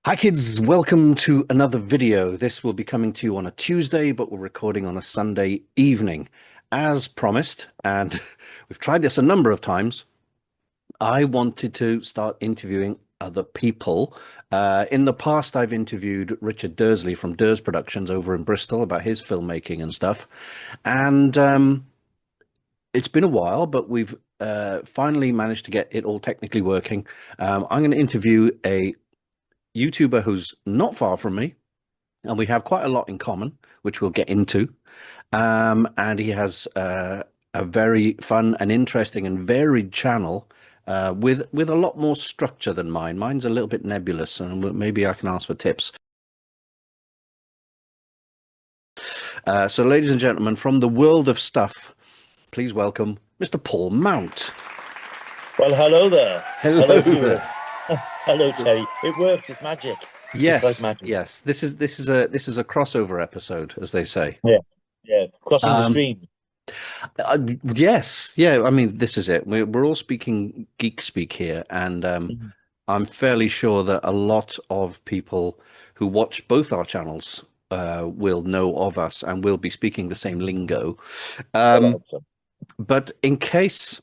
Hi kids, welcome to another video. This will be coming to you on a Tuesday, but we're recording on a Sunday evening. As promised, and we've tried this a number of times, I wanted to start interviewing other people. In the past, I've interviewed Richard Dursley from Durs Productions over in Bristol about his filmmaking and stuff. And it's been a while, but we've finally managed to get it all technically working. I'm going to interview a YouTuber who's not far from me, and we have quite a lot in common, which we'll get into. And he has a very fun and interesting and varied channel with a lot more structure than mine. Mine's a little bit nebulous, and maybe I can ask for tips. So, ladies and gentlemen, from the world of stuff, please welcome Mr. Paul Mount. Well, hello there. Hello there. Hello, Terry. It works. It's magic. Yes, it's like magic. yes. This is a crossover episode, as they say. Yeah. Crossing the stream. Yes, yeah. I mean, this is it. We're all speaking geek speak here, and I'm fairly sure that a lot of people who watch both our channels will know of us and will be speaking the same lingo. But in case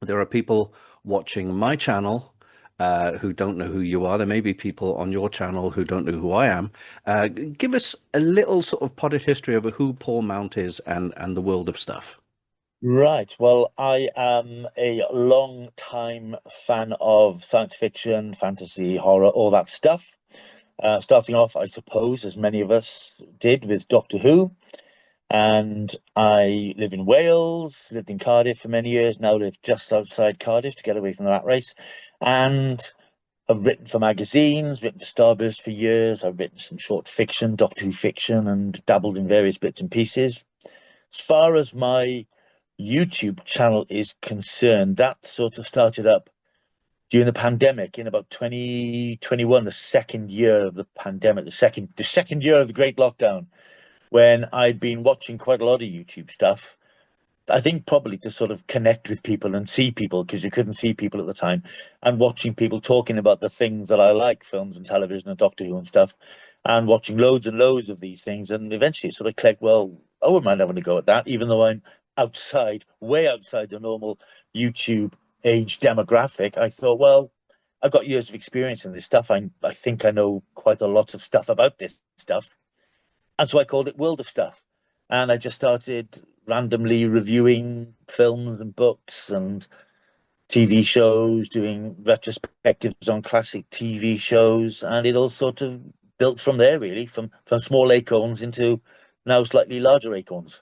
there are people watching my channel who don't know who you are, there may be people on your channel who don't know who I am. Give us a little sort of potted history of who Paul Mount is and the world of stuff. Right. Well, I am a long time fan of science fiction, fantasy, horror, all that stuff. Starting off, I suppose, as many of us did, with Doctor Who. And I live in Wales, lived in Cardiff for many years, now live just outside Cardiff to get away from the rat race. And I've written for magazines, written for Starburst for years. I've written some short fiction, Doctor Who fiction, and dabbled in various bits and pieces. As far as my YouTube channel is concerned, that sort of started up during the pandemic in about 2021, the second year of the pandemic, the second year of the Great Lockdown, when I'd been watching quite a lot of YouTube stuff. I think probably to sort of connect with people and see people, because you couldn't see people at the time, and watching people talking about the things that I like, films and television and Doctor Who and stuff, and watching loads and loads of these things. And eventually it sort of clicked, well, I wouldn't mind having a go at that, even though I'm outside, way outside the normal YouTube age demographic. I thought, well, I've got years of experience in this stuff. I think I know quite a lot of stuff about this stuff. And so I called it World of Stuff. And I just started randomly reviewing films and books and TV shows, doing retrospectives on classic TV shows. And it all sort of built from there, really, from small acorns into now slightly larger acorns.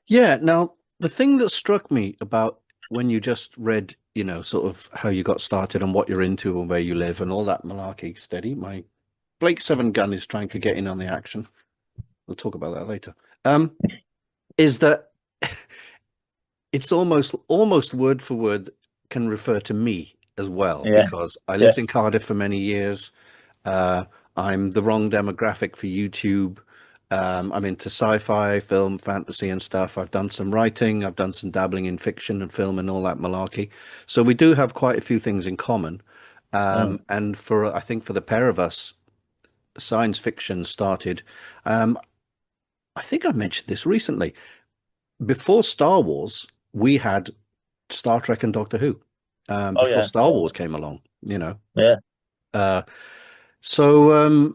Yeah. Now, the thing that struck me about when you just read, sort of how you got started and what you're into and where you live and all that malarkey. Steady. My Blake 7 gun is trying to get in on the action. We'll talk about that later. Is that it's almost word for word can refer to me as well, because I lived in Cardiff for many years. I'm the wrong demographic for YouTube. I'm into sci-fi, film, fantasy and stuff. I've done some writing. I've done some dabbling in fiction and film and all that malarkey. So we do have quite a few things in common. And I think for the pair of us, science fiction started. I think I mentioned this recently. Before Star Wars, we had Star Trek and Doctor Who. Before Star Wars came along, So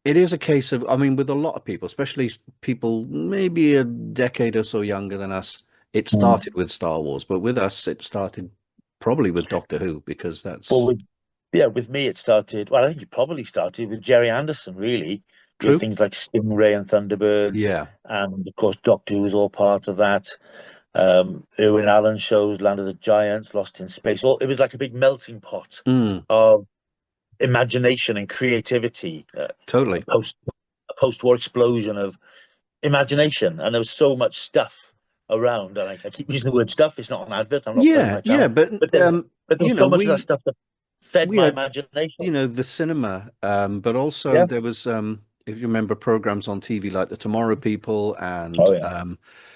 it is a case of, I mean, with a lot of people, especially people maybe a decade or so younger than us, it started with Star Wars. But with us, it started probably with Doctor Who, because that's... Well, with me, it started... Well, I think it probably started with Gerry Anderson, really. True. Things like Stingray and Thunderbirds. Yeah. And, of course, Doctor Who was all part of that. Irwin Allen shows, Land of the Giants, Lost in Space. It was like a big melting pot of imagination and creativity. Totally. A post-war explosion of imagination. And there was so much stuff around. And I keep using the word stuff. It's not an advert. I'm not but you know, so much of that stuff that fed my imagination. The cinema, but also there was if you remember programs on TV like The Tomorrow People and Oh yeah,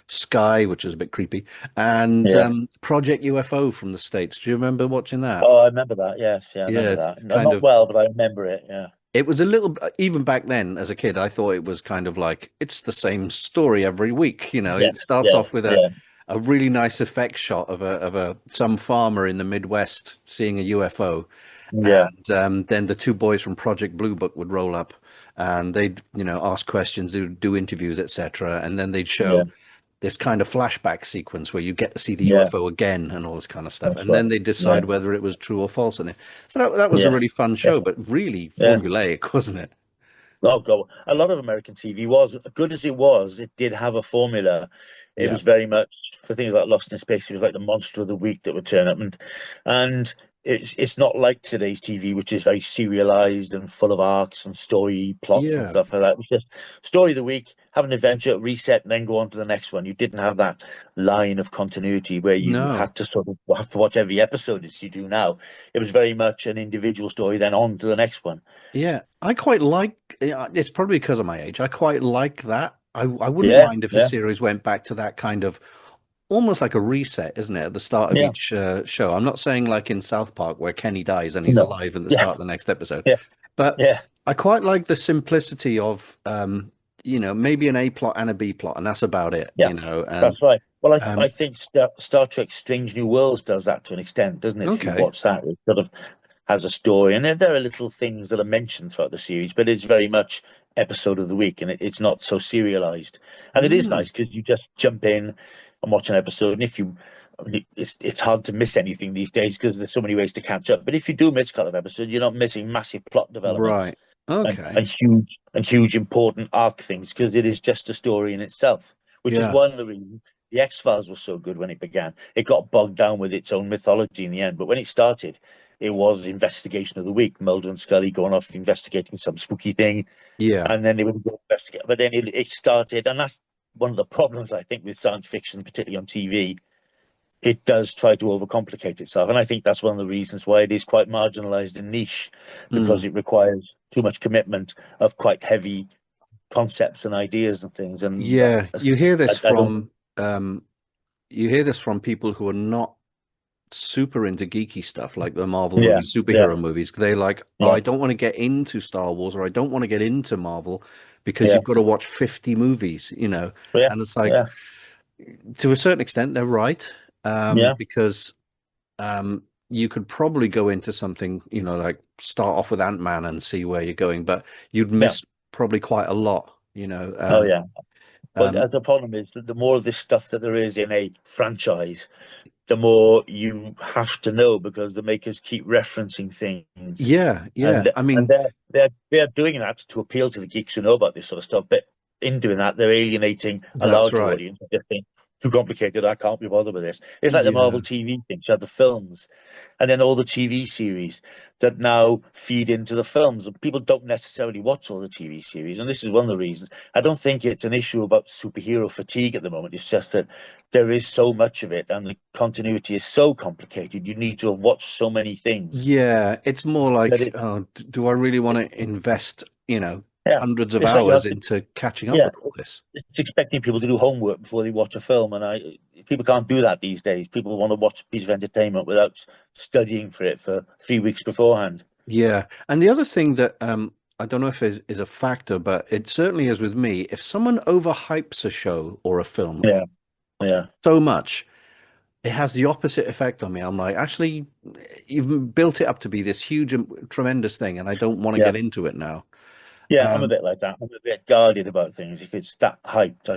Sky, which is a bit creepy, and yeah. Project UFO from the States. Do you remember watching that? Oh, I remember that. Yes, yeah, I remember Yeah, that. No, kind not of. well, but I remember it. Yeah, It was a little, even back then as a kid, I thought it was kind of like it's the same story every week. You know, yeah, it starts yeah, off with yeah, a really nice effect shot of a some farmer in the Midwest seeing a UFO, yeah, and then the two boys from Project Blue Book would roll up, and they'd ask questions, do interviews, etc., and then they'd yeah, show this kind of flashback sequence where you get to see the yeah. UFO again and all this kind of stuff, That's and then right. they Yeah, decide whether it was true or false. And so that was a yeah, really fun yeah, show, but really yeah. formulaic, wasn't it? Oh, God. A lot of American TV was good as it was. It did have a formula. It Yeah. was very much for things like Lost in Space. It was like the monster of the week that would turn up, and it's not like today's TV, which is very serialized and full of arcs and story plots and Yeah. stuff like that. It was just story of the week, have an adventure, reset, and then go on to the next one. You didn't have that line of continuity where you No. had to sort of have to watch every episode as you do now. It was very much an individual story, then on to the next one. Yeah. I quite like it's probably because of my age. I quite like that. I wouldn't Yeah, mind if a yeah, series went back to that kind of almost like a reset, isn't it, at the start of yeah. each show. I'm not saying like in South Park where Kenny dies and he's No. alive at the Yeah, start of the next episode, yeah, but yeah. I quite like the simplicity of maybe an A plot and a B plot, and that's about it, Yeah, and that's right. Well, I um think Star Trek Strange New Worlds does that to an extent, doesn't it? If you okay. watch that, it sort of has a story, and there are little things that are mentioned throughout the series, but it's very much episode of the week, and it's not so serialized. And it is Mm, nice because you just jump in and watch an episode, and if you, I mean, it's hard to miss anything these days because there's so many ways to catch up. But if you do miss a couple of episodes, you're not missing massive plot developments right. Okay. and huge important arc things because it is just a story in itself, which is Yeah. one of the reasons the X-Files was so good when it began. It got bogged down with its own mythology in the end, but when it started, it was investigation of the week. Mulder and Scully going off investigating some spooky thing, Yeah. and then they would go investigate. But then it started, and that's one of the problems I think with science fiction, particularly on TV. It does try to overcomplicate itself, and I think that's one of the reasons why it is quite marginalized and niche, Mm, because it requires too much commitment of quite heavy concepts and ideas and things. And yeah. I don't, Um you hear this from people who are not super into geeky stuff like the Marvel yeah, movies, yeah, superhero movies. They're like, oh, yeah, I don't want to get into Star Wars or I don't want to get into Marvel because yeah, you've got to watch 50 movies. yeah, And it's like, yeah, to a certain extent, they're right. yeah, Because you could probably go into something, like start off with Ant-Man and see where you're going, but you'd yeah. miss probably quite a lot. Oh, yeah. But Um, the problem is that the more of this stuff that there is in a franchise, the more you have to know because the makers keep referencing things, yeah, yeah. and I and mean, they're doing that to appeal to the geeks who know about this sort of stuff. But in doing that, they're alienating a that's larger right. audience. They just think too complicated. I can't be bothered with this. It's like the Marvel Yeah. TV thing. You have the films, and then all the TV series that now feed into the films. And people don't necessarily watch all the TV series, and this is one of the reasons. I don't think it's an issue about superhero fatigue at the moment. It's just that there is so much of it, and the continuity is so complicated. You need to have watched so many things Yeah, it's more that like, it, do I really want to invest yeah, hundreds of it's like you hours have to, into catching up yeah, with all this? it's expecting people to do homework before they watch a film, and people can't do that these days. People want to watch a piece of entertainment without studying for it for 3 weeks beforehand. Yeah. And the other thing that I don't know if it is a factor, but it certainly is with me. If someone overhypes a show or a film Yeah, yeah, so much, it has the opposite effect on me. I'm like, actually, you've built it up to be this huge and tremendous thing, and I don't want to yeah, get into it now. yeah. I'm a Um, bit like that. I'm a bit guarded about things. If it's that hyped,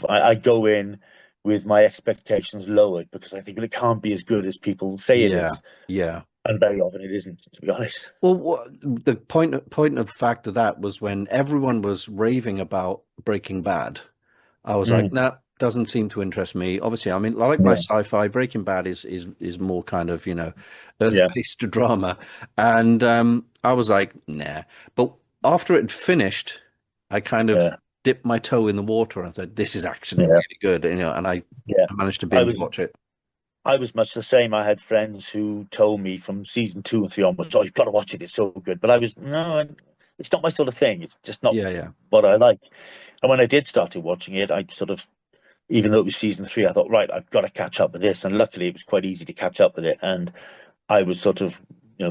I go in with my expectations lowered because I think well, it can't be as good as people say it yeah, is, yeah. and very often it isn't, to be honest. Well, the point of fact of that was when everyone was raving about Breaking Bad. I was like, Mm, nah, doesn't seem to interest me. Obviously, I mean, I like my yeah, sci-fi. Breaking Bad is more kind of yeah, Earth-based drama, and I was like, nah. But after it finished, I kind of yeah, dipped my toe in the water and said, this is actually yeah, really good, and I yeah. managed to I binge was watch it. I was much the same. I had friends who told me from season 2 and 3 onwards, "Oh, you've got to watch it. It's so good." But I was no, it's not my sort of thing. It's just not Yeah, yeah. what I like. And when I did started watching it, I sort of, even though it was season three, I thought, right, I've got to catch up with this. And luckily, it was quite easy to catch up with it. And I was sort of,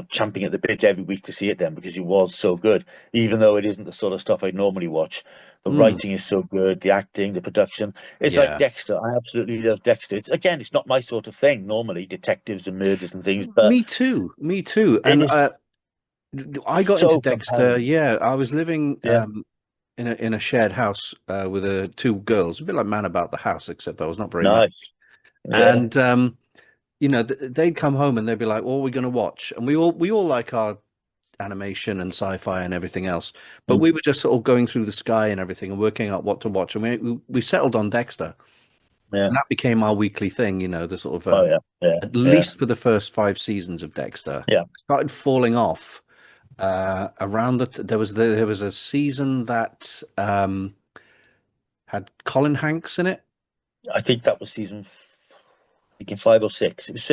champing at the bit every week to see it then because it was so good. Even though it isn't the sort of stuff I normally watch, the Mm, writing is so good, the acting, the production. It's like yeah. Dexter. I absolutely love Dexter. It's not my sort of thing normally, detectives and murders and things, but Me too. Me too. it And is I got into so Dexter. compelling. Yeah, I was living Yeah, in a shared house with two girls, a bit like Man About the House, except I was not very man. nice. Yeah, And they'd come home and they'd be like, "What are we going to watch?" And we all like our animation and sci-fi and everything else, but mm, we were just sort of going through the sky and everything and working out what to watch. And we settled on Dexter, yeah. and that became our weekly thing. The sort of Oh yeah, yeah, at yeah, least for the first 5 seasons of Dexter. yeah. Started falling off around there was a season that had Colin Hanks in it. I think that was thinking 5 or 6. It was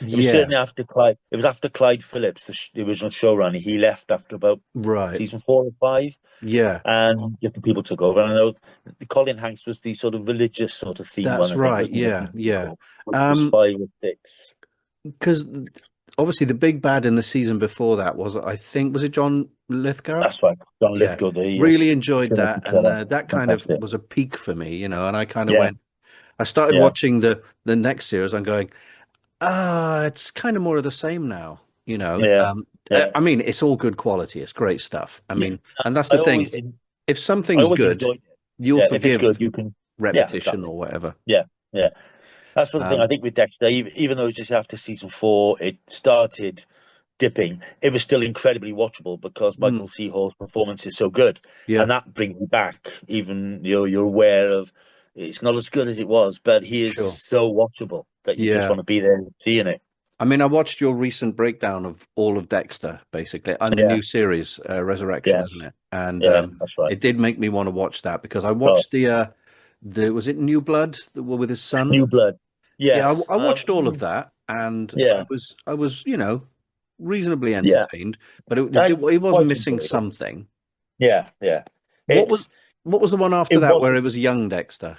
Yeah, certainly after Clyde. It was after Clyde Phillips, the original showrunner. He left after about right. season 4 or 5, Yeah, and different people took over. And I know the Colin Hanks was the sort of religious sort of theme one, that's I think, right. wasn't it? Yeah, yeah. Which was 5 or 6. Because obviously the big bad in the season before that was, I think, was it John Lithgow? That's right. John Yeah, Lithgow, the really enjoyed Trinity that, and Killer. that kind of Fantastic. was a peak for me, and I kind of Yeah, went. I started yeah, watching the next series. I'm going, it's kind of more of the same now. yeah, yeah, I mean, it's all good quality. It's great stuff. I yeah. mean, and that's I the thing. always, en- If I something's always good, enjoyed it. you'll Yeah, if it's good, forgive you can. Yeah, repetition exactly. or whatever. Yeah, yeah. That's what the thing. I Um, think with Dexter, even though it was just after season 4, it started dipping. It was still incredibly watchable because mm, Michael C. Hall's performance is so good, yeah, and that brings you back. Even you're aware of it's not as good as it was, but he is sure. so watchable that you just Yeah. want to be there seeing it. I mean, I watched your recent breakdown of all of Dexter, basically, and the Yeah, new series, Resurrection, yeah, isn't it? And yeah. That's right. it did make me want to watch that because I So watched the was it New Blood, the one with his son? New Blood. Yeah, Yes. I watched all of that, and I Yeah, was I was reasonably yeah. entertained, but I it was quite missing enjoyed it. something. Yeah, yeah. What was It's what was the one after it that where wasn't it was young Dexter?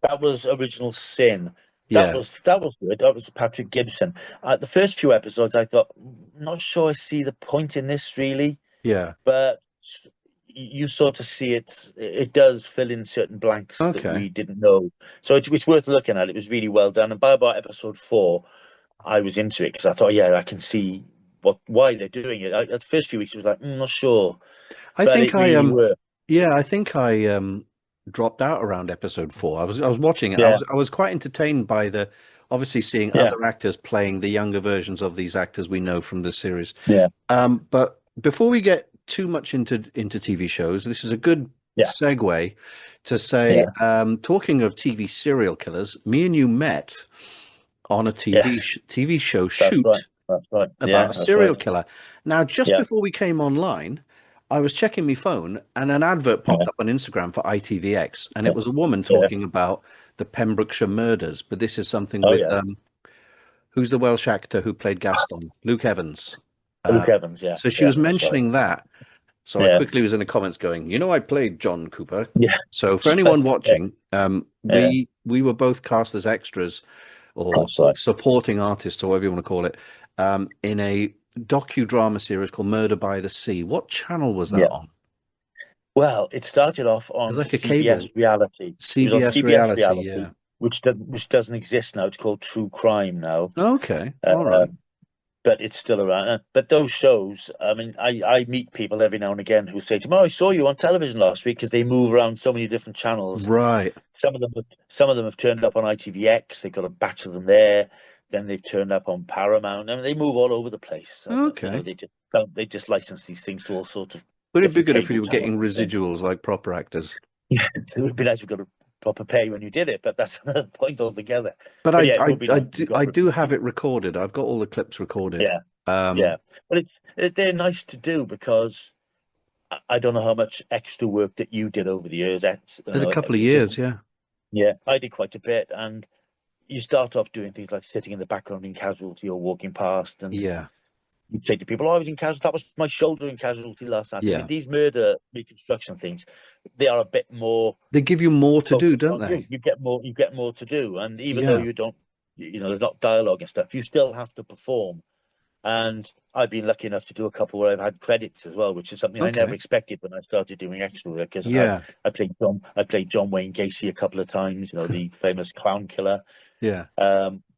That was Original Sin. Yeah, That was good. That was Patrick Gibson. The first few episodes, I thought, not sure I see the point in this really, yeah, but you sort of see it. It does fill in certain blanks that okay. we didn't know. So it's worth looking at. It was really well done. And by about episode 4, I was into it because I thought, yeah, I can see why they're doing it. At the first few weeks, I was like, not sure, I but think it really worked. yeah, I think I dropped out around episode 4. I was watching it. I Yeah, was quite entertained by the obviously seeing yeah, other actors playing the younger versions of these actors we know from the series. yeah, But before we get too much into TV shows, this is a good yeah, segue to say, yeah. talking of TV serial killers, me and you met on a Yes, TV show that's right. shoot That's right. about Yeah, a that's right. serial killer. Now, just Yeah. before we came online, I was checking my phone and an advert Yeah, popped up on Instagram for ITVX, and yeah, it was a woman yeah. talking about the Pembrokeshire murders. But this is something Oh with yeah, who's the Welsh actor who played Gaston? Luke Evans. Luke Uh, Evans. Yeah, so she yeah, was that's right. mentioning that. So I Yeah, quickly was in the comments going, I played John Cooper. yeah, So for that's right. anyone Yeah, watching, yeah, we were both cast as extras or that's sort right. of supporting artists or whatever you want to call it, in a docudrama series called Murder by the Sea. What channel was that Yeah. on? Well, it started off It was on like a CBS cable Reality. It was on CBS CBS reality. Reality, Yeah. which doesn't exist now. It's called True Crime now. Okay. All Uh, right. but it's still around. But those shows, I mean, I meet people every now and again who say to me, "Oh, I saw you on television last week," because they move around so many different channels. Right. Some of them have turned up on ITVX. They've got a batch of them there. Then they've turned up on Paramount. I mean, they move all over the place. Okay. They just license these things to all sorts of Would it be different good if cable you were getting channels. So residuals like proper actors? it would be nice if we got a proper pay when you did it, but that's another point altogether. But But yeah, it would be nice if we I got. do have it recorded. I've got all the clips recorded. Yeah, Um, yeah. But they're nice to do because I don't know how much extra work that you did over the years. did a couple of It's just years. Yeah. yeah, I did quite a bit, and you start off doing things like sitting in the background in Casualty or walking past, and Yeah. You say to people, "Oh, I was in casualty. That was my shoulder in casualty last Saturday." Yeah. With these murder reconstruction things, they are a bit more They give you more to do, focused don't on you. they? You get more to do, and even though Yeah. you don't, there's not dialogue and stuff, you still have to perform. And I've been lucky enough to do a couple where I've had credits as well, which is something I never Okay. expected when I started doing extra work. Because Yeah. I played John Wayne Gacy a couple of times, the famous clown killer, Yeah.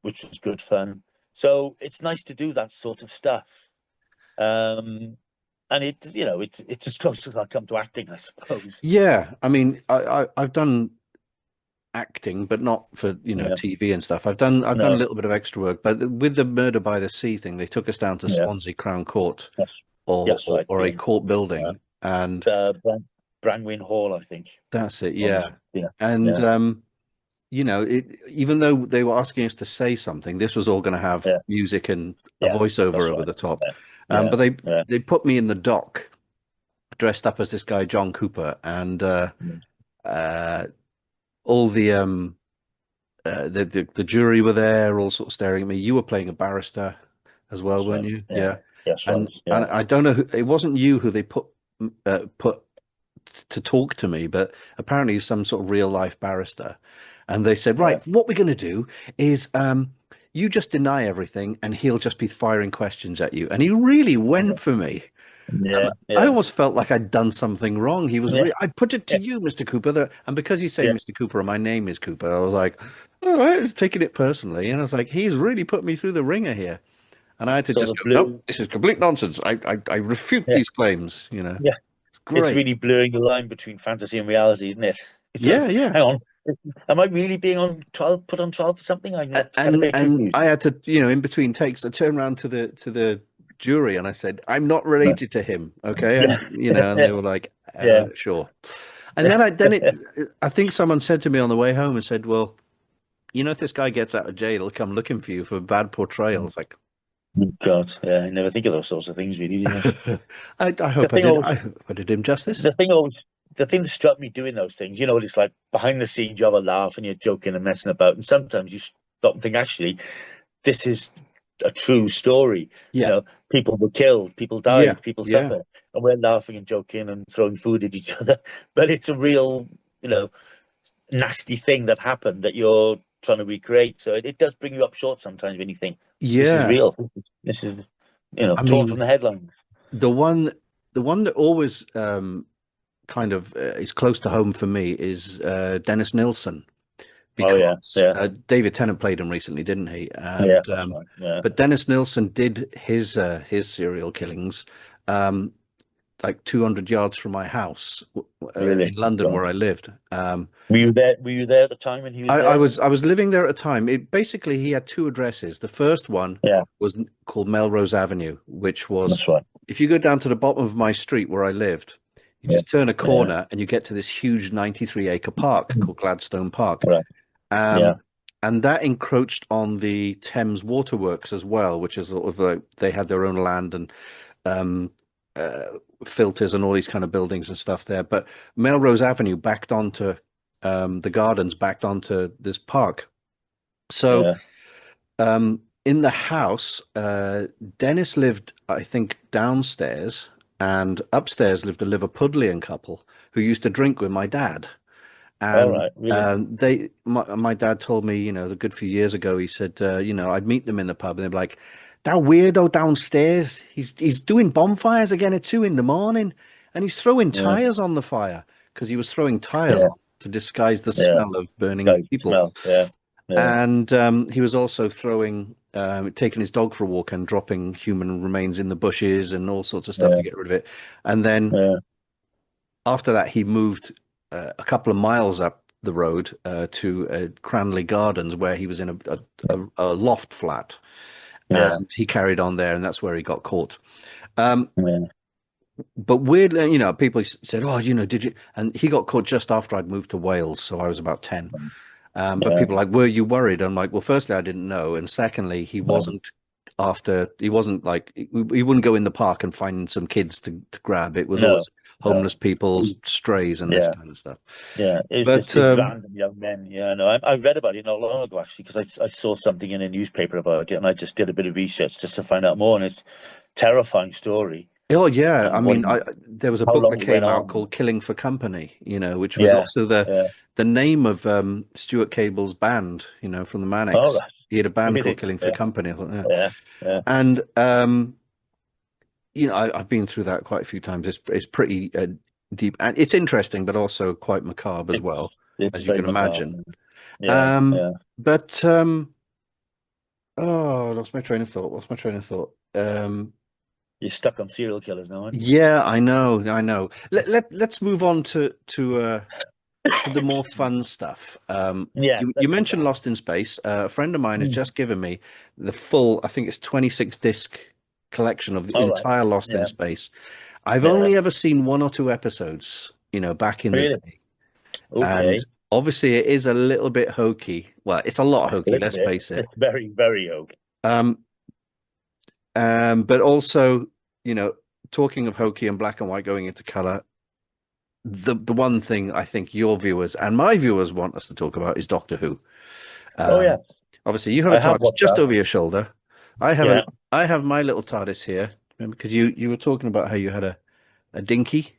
which was good fun. So it's nice to do that sort of stuff. Um, and it's as close as I come to acting, I suppose. Yeah. I mean, I've done acting, but not for, Yeah, TV and stuff. I've done a no, little bit of extra work, but with the Murder by the Sea thing, they took us down to yeah, Swansea Crown Court yes, or yes, or, right. or a court building, and Brangwyn Hall, I think. that's it. On Yeah. this, yeah, And yeah, even though they were asking us to say something, this was all going to have yeah, music and a yeah. voiceover That's over right. the top. Yeah, But yeah, they yeah. they put me in the dock dressed up as this guy John Cooper, and Mm. uh, all the jury were there, all sort of staring at me. You were playing a barrister as well, That's weren't right. you? Yeah, Yeah. yes, right. And Yeah, I don't know who it wasn't you who they put to talk to me, but apparently some sort of real life barrister. And they said, yeah, right, what we're going to do is you just deny everything and he'll just be firing questions at you. And he really went for me. And yeah, I yeah, almost felt like I'd done something wrong. yeah, I put it to you, Mr. Cooper. And because he's saying yeah. Mr. Cooper and my name is Cooper, I was like, all right, I was taking it personally. And I was like, he's really put me through the ringer here. And I had to So just the go, nope, blue, this is complete nonsense. I refute yeah, these claims. yeah. It's It's great. really blurring the line between fantasy and reality, isn't it? It's sort Yeah, of, yeah. hang on, am I really being on trial, put on trial for something? I'm not kind of a bit And confused. I had to, in between takes, I turned around to the jury and I said, I'm not Yeah, related to him. Okay. yeah, And they were like, yeah, sure. And I think someone said to me on the way home and said, well, if this guy gets out of jail, he'll come looking for you for bad portrayals. Like, God, yeah, I never think of those sorts of things, really. Do you? I The hope I thing did. always, I hope I did him the justice. thing always, the thing that struck me doing those things, it's like behind the scenes, you have a laugh and you're joking and messing about, and sometimes you stop and think, actually, this is a true story. You Yeah. know, people were killed, people Yeah. died, people Yeah. suffered, and we're laughing and joking and throwing food at each other. But it's a real, nasty thing that happened that you're trying to recreate. So it does bring you up short sometimes when you think this is Yeah. real. This is, I torn from mean, the headlines. the one, the one that always kind of is close to home for me is Dennis Nilsson, Oh yeah, because yeah, David Tennant played him recently, didn't he? yeah. And That's right. Yeah, but Dennis Nilsson did his serial killings um, like 200 yards from my house in really. London God. where I lived. Were you there? Were you there at the time when he was I there? was I was living there at the time. It basically he had two addresses. The first one Yeah, was called Melrose Avenue, which was that's right. if you go down to the bottom of my street where I lived, you Yeah, just turn a yeah. corner and you get to this huge 93-acre park called Gladstone Park. Right. Yeah, Um, and that encroached on the Thames Waterworks as well, which is sort of like they had their own land and um, uh, filters and all these kind of buildings and stuff there. But Melrose Avenue backed onto the gardens, backed onto this park. So yeah. in the house, Dennis lived, I think, downstairs, and upstairs lived a Liverpudlian couple who used to drink with my dad. All And right. Really. my dad told me, a good few years ago, he said, I'd meet them in the pub and they'd be like, that weirdo downstairs, he's doing bonfires again at 2 in the morning and he's throwing Yeah, tires on the fire because he was throwing tires yeah, on to disguise the yeah. smell of burning Guys, people. smell. Yeah, yeah, And he was also taking his dog for a walk and dropping human remains in the bushes and all sorts of stuff to yeah, get rid of it. And then yeah, after that, he moved a couple of miles up the road to Cranley Gardens, where he was in a loft flat, yeah, and he carried on there, and that's where he got caught. Um, yeah. but weirdly, people said, "Oh, did you?" And he got caught just after I'd moved to Wales, so I was about 10. But Yeah. people are like, were you worried? I'm like, well, firstly, I didn't know, and secondly, he No, wasn't after. He wasn't like he wouldn't go in the park and find some kids to grab. It was no, always no. homeless people, strays, and this Yeah, kind of stuff. yeah. It's But it's, it's random young men. Yeah, no. I read about it not long ago actually because I saw something in a newspaper about it and I just did a bit of research just to find out more. And terrifying story. Oh yeah, I What mean, he, there was a how book long that it went came out on. called "Killing for Company," which was Yeah, also yeah. the name of Stuart Cable's band, from the Oh, Manics. right. He had a band called Really? "Killing for Yeah, Company." I thought, yeah. yeah, yeah. And I've been through that quite a few times. It's pretty deep, and it's interesting, but also quite macabre as well, It's as you very can macabre. imagine. Yeah, Um, yeah. but oh, I lost my train of thought. What's my train of thought? You're stuck on serial killers now, aren't you? Yeah, I know, I know. Let's move on to the more fun stuff. Yeah, You let's do mentioned that. Lost in Space. A friend of mine has Mm. just given me the full, I think it's 26 disc collection of the All right. entire Lost in Yeah, Space. I've yeah. only ever seen one or two episodes, back in the Really? day. And Okay. obviously it is a little bit hokey. Well, it's a lot A hokey, little let's bit. face it. It's very, very okay. Um, but also, you know, talking of hokey and black and white going into color, the one thing I think your viewers and my viewers want us to talk about is Doctor Who. Oh yeah, Um, Obviously, you have a I have TARDIS watched just that. over your shoulder. I have a Yeah, I have my little TARDIS here. Remember, because you were talking about how you had a dinky.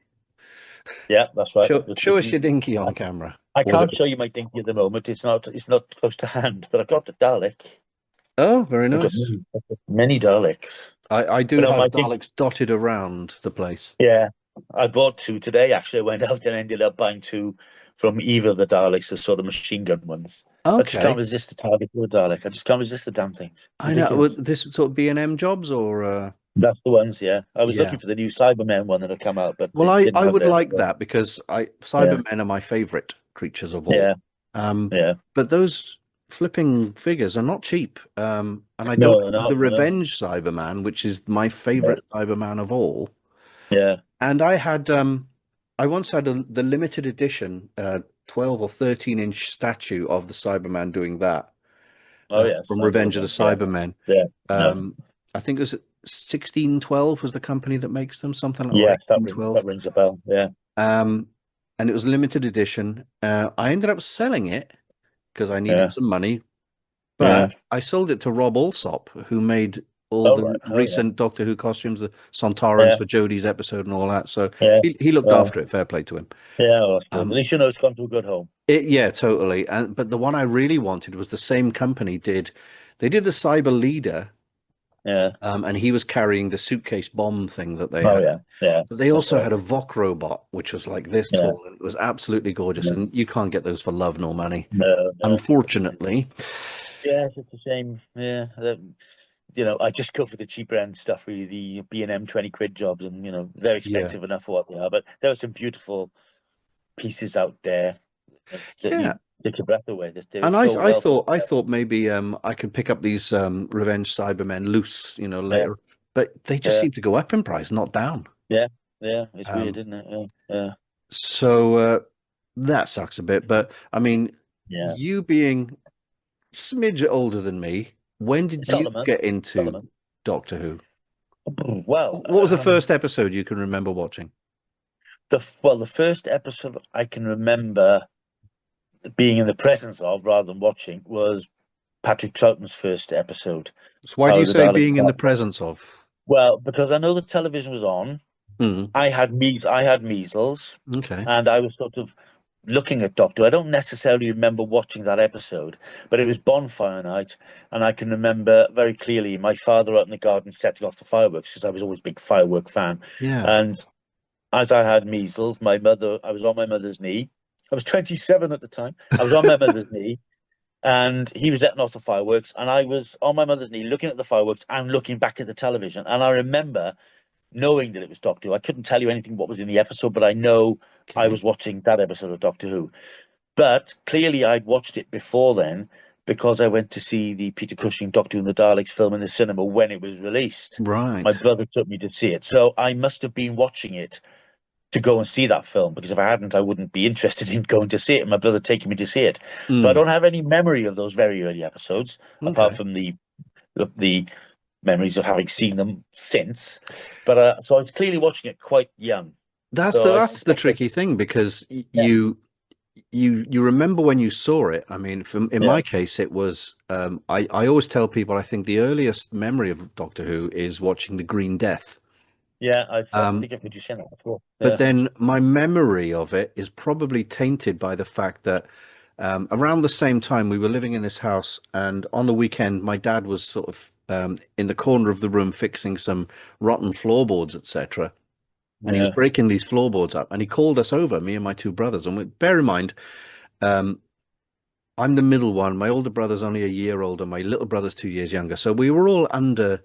yeah, that's right. Show us your dinky on camera. I Or was it? can't show you my dinky at the moment. It's not close to hand, but I got the Dalek. Oh, very I've got nice. many Daleks. I But do no, my have dink. Daleks dotted around the place. Yeah, I bought two today. Actually, I went out and ended up buying two from either of the Daleks, the sort of machine gun ones. I just can't Okay, resist the target for a Dalek. I just can't resist the damn things. I know. Ridiculous. This sort of B&M jobs or That's the ones, yeah. I was yeah. looking for the new Cybermen one that had come out, but Well, they I didn't I have would them. like So, that because I yeah, Cybermen are my favorite creatures of all. yeah, Um, yeah. but those flipping figures are not cheap. And I don't No, have the no, no. Revenge Cyberman, which is my Yeah, favorite Cyberman of all. yeah. And I once had the limited edition 12 or 13-inch statue of the Cyberman doing that Oh, yes, from I know Revenge of the them. Yeah, Cybermen. yeah. No. I think it was 1612 was the company that makes them, something like or Yes, that 1812. rings a bell. Yeah, Um, and it was limited edition. I ended up selling it because I needed yeah, some money, yeah. but I sold it to Rob Alsop, who made all Oh, the right. Oh, yeah, recent Doctor Who costumes, the Sontarans yeah, for Jodie's episode and all that. So yeah. he looked Well, after it. Fair play to him. yeah, well, that's good. At Um, least you know it's gone to a good home. yeah, totally. And but the one I really wanted was the same company did. They did the Cyber Leader, Yeah. and he was carrying the suitcase bomb thing that they Oh, had. yeah, yeah. But they That's also right. had a Vok robot, which was like this Yeah. tall, and it was absolutely gorgeous. Yeah. And you can't get those for love nor money, No, no. unfortunately. Yes, it's a shame. Yeah. I just go for the cheaper end stuff, really, the B&M 20 quid jobs, and they're Yeah, expensive enough for what they are. But there are some beautiful pieces out there that yeah. you take your breath away. They're And so I well put thought I together. thought maybe I could pick up these Revenge Cybermen loose, Yeah, later, but they just yeah, seem to go up in price, not down. yeah, yeah. It's weird, Um, isn't it? Yeah, yeah, so that sucks a bit. But I mean, yeah. you being smidge older than me, when did you Solomon, get into Solomon. Doctor Who? Well, What was the first episode you can remember watching? the first episode I can remember being in the presence of rather than watching was Patrick Troughton's first episode. So why do How you the say Daleks being in the got. presence of? Well, because I know the television was on. Mm, I had measles, okay. and I was sort of looking at Doctor. I don't necessarily remember watching that episode, but it was bonfire night, and I can remember very clearly my father out in the garden setting off the fireworks because I was always a big firework fan. Yeah. And as I had measles, I was on my mother's knee. I was 27 at the time. I was on my mother's knee, and he was letting off the fireworks, and I was on my mother's knee looking at the fireworks and looking back at the television. And I remember knowing that it was Doctor Who. I couldn't tell you anything what was in the episode, but I know I Okay. was watching that episode of Doctor Who. But clearly, I'd watched it before then because I went to see the Peter Cushing Doctor Who and the Daleks film in the cinema when it was released. My Right. brother took me to see it, so I must have been watching it to go and see that film because if I hadn't, I wouldn't be interested in going to see it. My brother taking me to see it, so I Mm, don't have any memory of those very early episodes apart okay. from the memories of having seen them since. But so I was clearly watching it quite young. So I That's the suspect that, tricky thing because yeah, you remember when you saw it. I mean, in Yeah, my case, it was I always tell people I think the earliest memory of Doctor Who is watching the Green Death. yeah. I Um, think I've heard you say that before. but Yeah, then my memory of it is probably tainted by the fact that around the same time we were living in this house, and on the weekend my dad was sort of in the corner of the room fixing some rotten floorboards, etc. And he was yeah, breaking these floorboards up, and he called us over, me and my two brothers. And bear in mind, um, I'm the middle one. My older brother's only a year older. My little brother's 2 years younger. So we were all under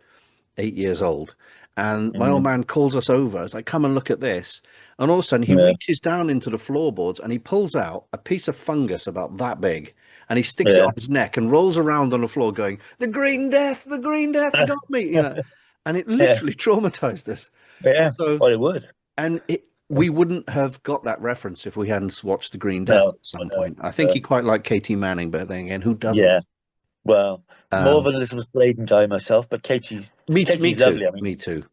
8 years old. And my old mm, man calls us over. It's like, come and look at this. And all of a sudden, he yeah, reaches down into the floorboards and he pulls out a piece of fungus about that big. And he sticks it yeah, on his neck and rolls around on the floor going, the Green Death got me, And it yeah, literally traumatized us. yeah. So, Well, it would. and we wouldn't have got that reference if we hadn't watched The Green Death No, at some no, point. I think no. he quite liked Katie Manning, but then again, who Yeah. doesn't? Well, more of Um, an Elizabeth Sladen guy myself, but me Katie's too, lovely. I mean, me too.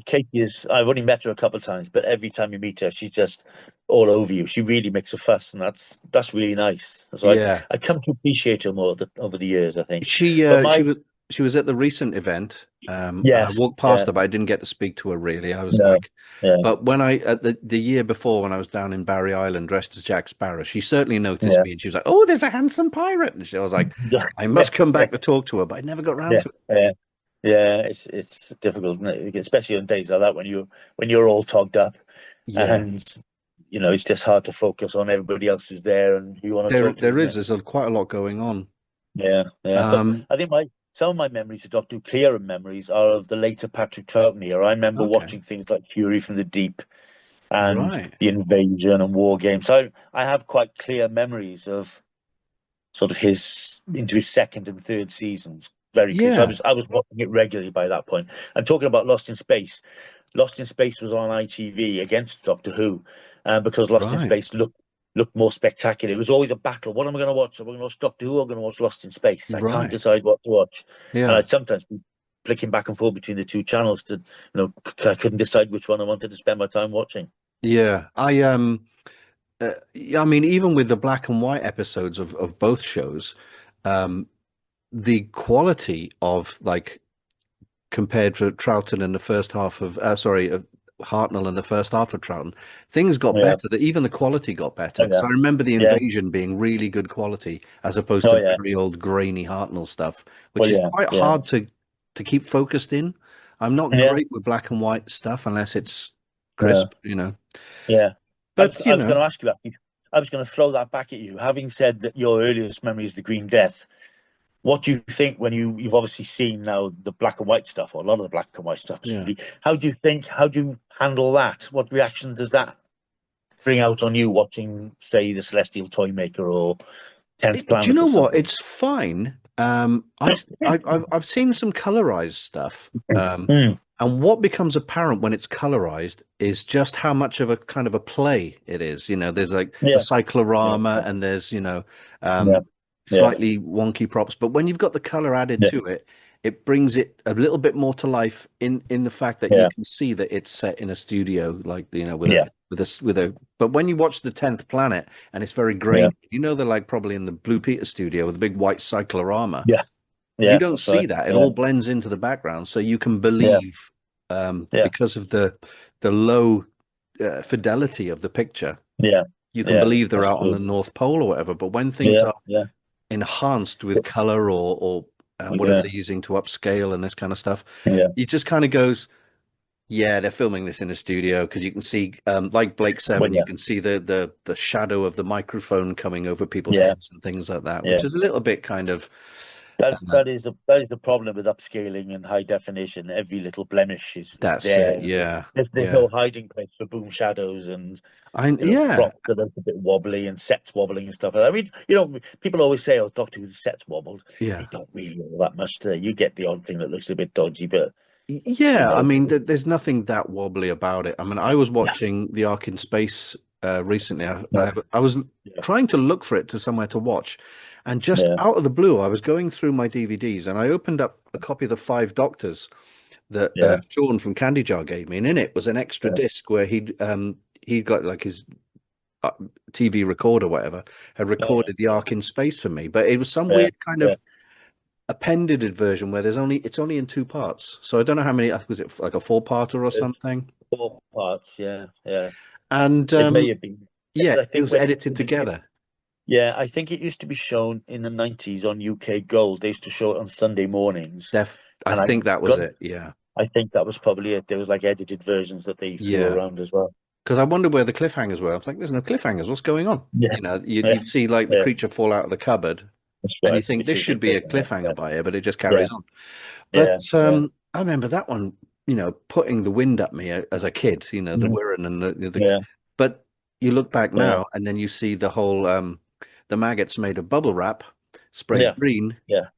Katie is. I've only met her a couple of times, but every time you meet her, she's just all over you. She really makes a fuss, and that's really nice. So Yeah, I come to appreciate her more over the years, I think. she But uh, she my was she was at the recent event, and I yes, walked yeah, past her, but I didn't get to speak to her really. I was no, like, yeah, but when I at the year before when I was down in Barry Island dressed as Jack Sparrow, she certainly noticed yeah, me, and she was like, "Oh, there's a handsome pirate," and I was like, "I yeah, must come back to talk to her," but I never got round yeah, to it. yeah. Yeah, it's difficult, isn't it? Especially on days like that when you're all togged up, Yeah, and it's just hard to focus on everybody else who's there and who you want to there talk to, there isn't is it? there's quite a lot going on. Yeah, yeah. But Um, I think my some of my memories of Doctor Who, clearer memories, are of the later Patrick Troughton era. I remember okay, watching things like Fury from the Deep and right, the Invasion and War Games. So I have quite clear memories of sort of his into his second and third seasons. Very clear. So yeah, I was watching it regularly by that point. And talking about Lost in Space, Lost in Space was on ITV against Doctor Who, because Lost in right, Space looked more spectacular. It was always a battle. What am I going to watch? Am I going to watch Doctor Who or going to watch Lost in Space? I can't right, decide what to watch, and yeah, I'd sometimes be flicking back and forth between the two channels to, I couldn't decide which one I wanted to spend my time watching. yeah. Yeah, I mean, even with the black and white episodes of both shows, um, the quality of like compared to Troughton in the first half of Hartnell in the first half of Troughton, things got Yeah. better. That even the quality got better Oh because yeah. I remember the Yeah. Invasion being really good quality as opposed Oh to yeah. very old grainy Hartnell stuff, which Well, is yeah. quite Yeah. hard to keep focused in. I'm not Yeah. great with black and white stuff unless it's Yeah. crisp. Yeah. But I was going to ask you actually. I was going to throw that back at you. Having said that, your earliest memory is the Green Death. What do you think when you've obviously seen now the black and white stuff, or a lot of the black and white stuff, yeah. really? How do you think? How do you handle that? What reaction does that bring out on you watching, say, the Celestial Toymaker or Tenth Do you Planet know or what? something? It's fine. I've seen some colorized stuff, Mm, and what becomes apparent when it's colorized is just how much of a kind of a play it is. There's like the yeah, yeah, cyclorama, and there's yeah, yeah, slightly wonky props, but when you've got the color added yeah, to it, it brings it a little bit more to life in the fact that you yeah, can see that it's set in a studio, like with yeah, a. But when you watch the 10th Planet and it's very yeah, grainy, they're like probably in the Blue Peter studio with a big white cyclorama. yeah, You yeah. don't That's see right. that; it Yeah, all blends into the background, so you can yeah, believe yeah, because of the low fidelity of the picture. yeah, You can yeah. believe they're That's out on true. the North Pole or whatever. But when things Yeah, are yeah, enhanced with color or whatever yeah, they're using to upscale and this kind of stuff, yeah, it just kind of goes, yeah, they're filming this in a studio because you can see, like Blake well, Seven, you yeah, can see the shadow of the microphone coming over people's yeah, heads and things like that, yeah. which is a little bit kind of That uh, that is the problem with upscaling and high definition. Every little blemish is that's it. there. Yeah, There's yeah, no hiding place for boom shadows and yeah, props that are a bit wobbly and sets wobbling and stuff like that. I mean, people always say, "Oh, Doctor Who's sets wobbled." They yeah. don't really all that much. Do they? You get the odd thing that looks a bit dodgy, but you Yeah, I know, mean, there's nothing that wobbly about it. I mean, I was yeah, watching The Ark in Space recently. no, I was yeah, trying to look for it to somewhere to watch, and just yeah, out of the blue, I was going through my DVDs and I opened up a copy of The Five Doctors that yeah, Sean from Candy Jar gave me, and in it was an extra yeah, disc where he got like his TV recorder, whatever, had Oh, recorded the arc in space for me. But it was some yeah, weird kind yeah, of appended version where it's only in two parts. So I don't know how many. Was it like a four-parter or it's something? 4 parts. Yeah, yeah. And It may have been. yeah, I it think was edited together. yeah, I think it used to be shown in the 90s on UK Gold. They used to show it on Sunday mornings, I and think that was got it. Yeah, I think that was probably it. There was like edited versions that they threw yeah. around as well. Because I wondered where the cliffhangers were. I was like, "There's no cliffhangers. What's going on?" Yeah, You know, yeah, you'd see like the yeah. creature fall out of the cupboard, That's and you right. think Which this is the should be a cliffhanger. cliffhanger by here, but it just Yeah, carries on. But yeah, yeah, I remember that one, putting the wind up me as a kid. The mhm, Wirren and yeah, But you look back yeah, now, and then you see the whole the maggots made of bubble wrap, sprayed yeah, green, yeah,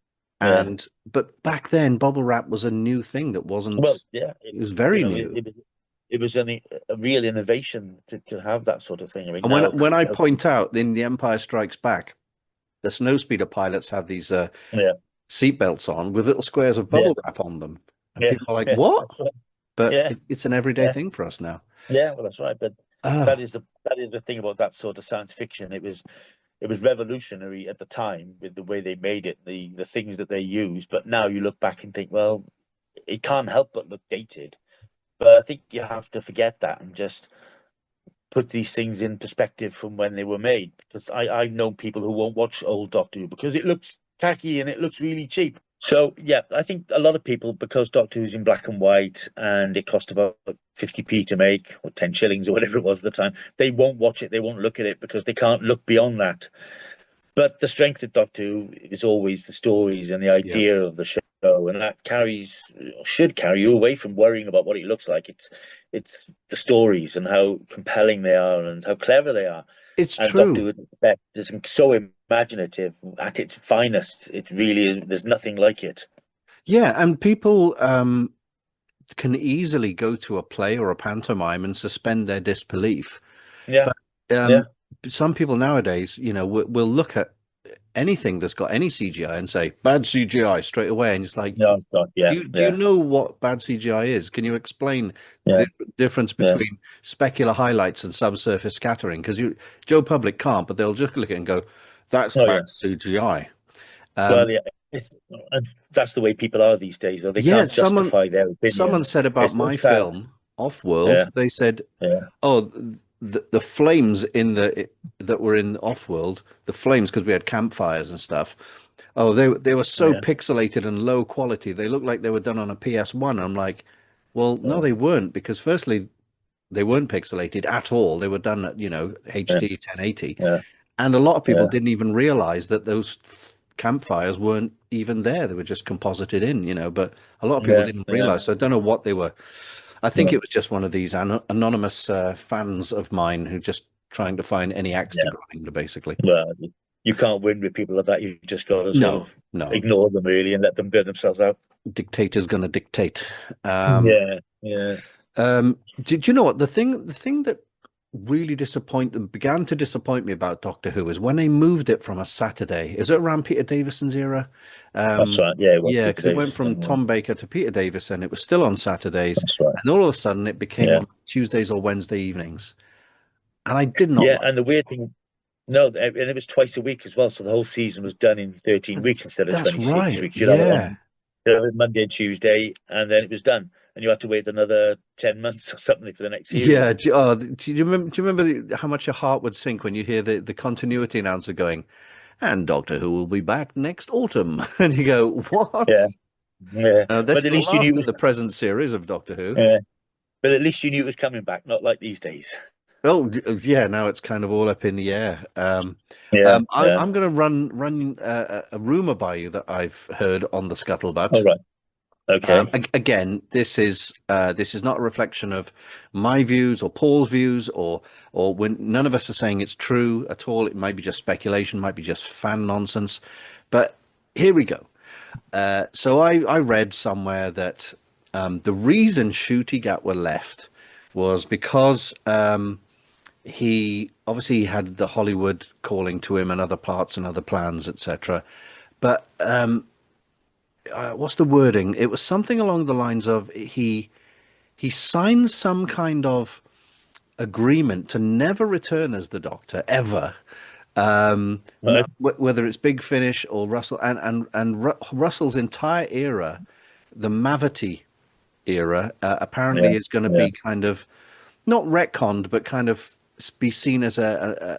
yeah. and but back then bubble wrap was a new thing that wasn't. Well, yeah. It was very new. It was a real innovation to have that sort of thing. I mean, And now, when I point out in The Empire Strikes Back, the snowspeeder pilots have these yeah, seatbelts on with little squares of yeah, bubble wrap on them, and yeah, people are like, yeah. "What?" That's right. But Yeah, it's an everyday yeah, thing for us now. yeah. Well, that's right. But Ah, that is the thing about that sort of science fiction. It was revolutionary at the time with the way they made it, the things that they used. But now you look back and think, well, it can't help but look dated. But I think you have to forget that and just put these things in perspective from when they were made. Because I know people who won't watch old Doctor Who because it looks tacky and it looks really cheap. So yeah, I think a lot of people, because Doctor Who's in black and white and it cost about 50p to make, or 10 shillings or whatever it was at the time, they won't watch it, they won't look at it because they can't look beyond that. But the strength of Doctor Who is always the stories and the yeah. idea of the show, and that should carry you away from worrying about what it looks like. It's the stories and how compelling they are and how clever they are. It's And Doctor true. Who at its best is so imaginative at its finest. It really is. There's nothing like it. Yeah, and people can easily go to a play or a pantomime and suspend their disbelief. Yeah, But yeah, some people nowadays, will look at anything that's got any CGI and say bad CGI straight away, and it's like, no, God, yeah, do you yeah, know what bad CGI is? Can you explain yeah, the difference yeah, between specular highlights and subsurface scattering? Because Joe Public can't, but they'll just look at it and go, "That's oh bad yeah. CGI." Well, yeah, and that's the way people are these days, though. They Yeah, can't justify their someone opinion. said about It's so my sad. film Off-World. Yeah, They said, yeah, "Oh, the flames in that were in Off-World, the flames because we had campfires and stuff. Oh, they were so yeah, pixelated and low quality. They looked like they were done on a PS1." I'm like, "Well, no, yeah, they weren't because firstly, they weren't pixelated at all. They were done at yeah, HD 1080, yeah, and a lot of people yeah, didn't even realize that those campfires weren't even there. They were just composited in, but a lot of people yeah, didn't yeah, realize. So I don't know what they were. I think yeah, it was just one of these anonymous fans of mine who just trying to find any axe to yeah. grind, basically. Well, you can't win with people like that. You just got to sort No, of no, ignore them really and let them burn themselves out. dictator's going to dictate. Yeah, yeah. Did you know what the thing that really began to disappoint me about Doctor Who is when they moved it from a Saturday. Is it around Peter Davison's era? That's right. Yeah, it was Yeah, Peter because it went Davis. from Tom Baker to Peter Davison. It was still on Saturdays, That's right. and all of a sudden it became Yeah, on Tuesdays or Wednesday evenings, and I did not yeah. like And the weird thing, no, and it was twice a week as well. So the whole season was done in 13 it. weeks instead of That's 26 right. weeks. Yeah. You'd have it Monday and Tuesday, and then it was done. And you had to wait another 10 months or something for the next Yeah. series. Do you remember how much your heart would sink when you hear the continuity announcer going, "And Doctor Who will be back next autumn," and you go, "What?" Yeah, yeah. That's But at the least you knew last it of was, the present series of Doctor Who. yeah. But at least you knew it was coming back, not like these days. Oh, yeah. Now it's kind of all up in the air. Yeah, yeah. I'm going to run a rumor by you that I've heard on the All scuttlebutt. right. Okay. Again, this is not a reflection of my views or Paul's views, or when none of us are saying it's true at all. It might be just speculation, might be just fan nonsense. But here we go. So I read somewhere that the reason Ncuti Gatwa left was because he obviously had the Hollywood calling to him and other parts and other plans, etc. But what's the wording? It was something along the lines of he signed some kind of agreement to never return as the Doctor ever. Right. Whether it's Big Finish or Russell, and Russell's entire era, the Mavity era, Yeah. apparently is going to Yeah. be kind of not retconned, but kind of be seen as an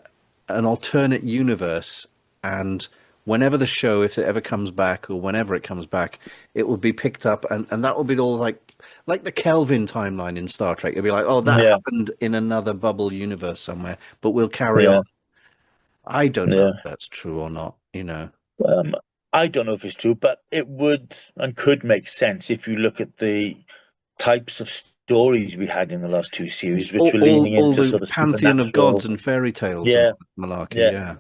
alternate universe. And whenever the show, if it ever comes back, or whenever it comes back, it will be picked up, and that will be all like the Kelvin timeline in Star Trek. It'll be like, oh, that Yeah. happened in another bubble universe somewhere, but we'll carry on. Yeah. I don't know Yeah. if that's true or not, you know. Um, I don't know if it's true, but it would and could make sense if you look at the types of stories we had in the last two series, which All, were all, leaning all into the sort of pantheon of gods supernatural. and fairy tales and Yeah, malarkey, yeah, yeah.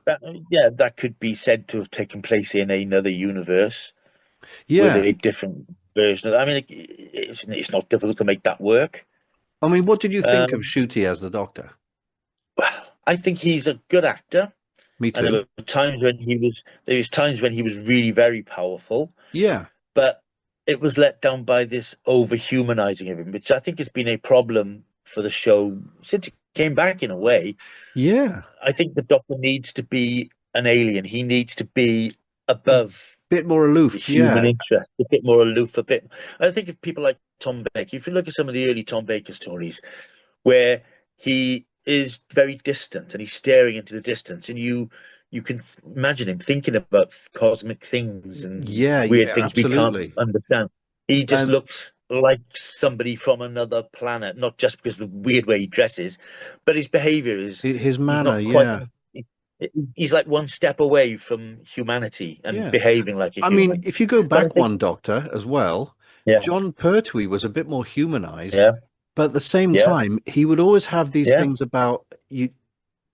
that could be said to have taken place in another universe with Yeah. a different version. I mean, it's not difficult to make that work. I mean, what did you think of Um, Shooty as the Doctor? I think he's a good actor, Me and there too. were times when there was times when he was really very powerful, Yeah. but it was let down by this over humanizing of him, which I think has been a problem for the show since it came back in a way. Yeah. I think the Doctor needs to be an alien. He needs to be A above bit more the aloof. human Yeah. interest, a bit more aloof, a bit. I think of people like Tom Baker. If you look at some of the early Tom Baker stories, where he is very distant and he's staring into the distance, and you can imagine him thinking about cosmic things and Yeah. weird Yeah. things we can't Absolutely. understand. He just And looks like somebody from another planet, not just because of the weird way he dresses, but his behavior is his he's manner. not quite Yeah. he's like one step away from humanity and Yeah. behaving like a I mean, human. if you go But I back think, one Doctor as well, yeah, John Pertwee was a bit more humanized, yeah, but at the same yeah, time, he would always have these yeah. things about you.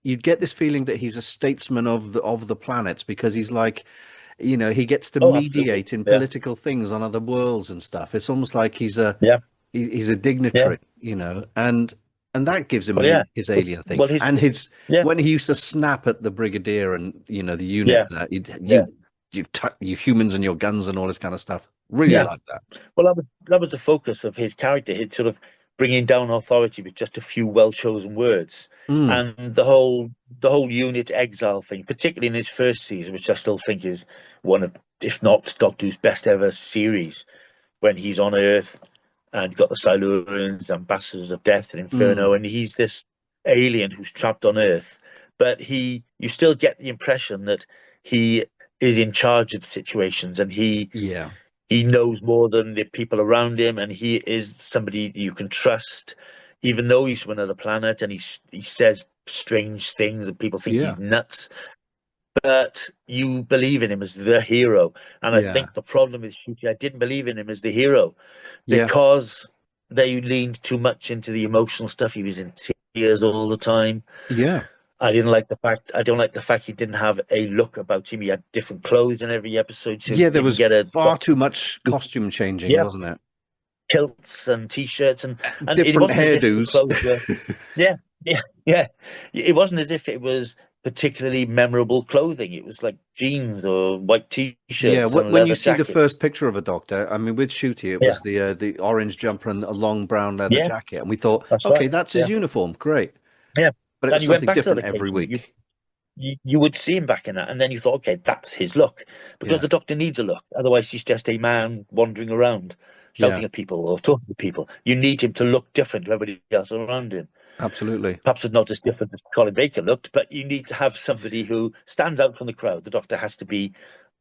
You'd get this feeling that he's a statesman of the planets because he's like, you know, he gets to Oh, absolutely. mediate in Yeah, political things on other worlds and stuff. It's almost like yeah, he's a yeah. dignitary, you know, and that gives him Well, yeah. his alien thing. Well, his And his yeah, when he used to snap at the brigadier and you know the unit, yeah, that yeah, you humans and your guns and all this kind of stuff. Really yeah. like that. Well, that was the focus of his character. He's sort of bringing down authority with just a few well-chosen words, Mm, and the whole unit exile thing, particularly in his first season, which I still think is one of, if not Doctor Who's best ever series, when he's on Earth and you've got the Silurians, Ambassadors of Death and mm, Inferno, and he's this alien who's trapped on Earth, but you still get the impression that he is in charge of the situations, and yeah, he knows more than the people around him, and he is somebody you can trust, even though he's from another planet, and he says strange things, and people think yeah, he's nuts. But you believe in him as the hero, and I yeah, think the problem is, Shuti, I didn't believe in him as the hero yeah, because they leaned too much into the emotional stuff. He was in tears all the time. yeah. I don't like the fact he didn't have a look about him. He had different clothes in every episode, so you Yeah, there didn't was get a far too much costume changing, yeah, wasn't it? kilts and t-shirts, and it Different wasn't as if the hairdos. clothes were yeah, yeah, yeah. It wasn't as if it was particularly memorable clothing. It was like jeans or white Yeah, t-shirts and when you leather see the jacket. first picture of a Doctor, I mean, with Shooty, it Yeah, was the orange jumper and a long brown leather yeah, jacket, and we thought, that's right. okay, that's his Yeah, uniform, great. yeah. But it And was you went something back to different other every occasions. You, week. you you would see him back in that, and then you thought, okay, that's his look, because Yeah, the Doctor needs a look. Otherwise, he's just a man wandering around, yeah, shouting at people or talking to people. You need him to look different to everybody else around him. absolutely. Perhaps it's not as different as Colin Baker looked, but you need to have somebody who stands out from the crowd. The Doctor has to be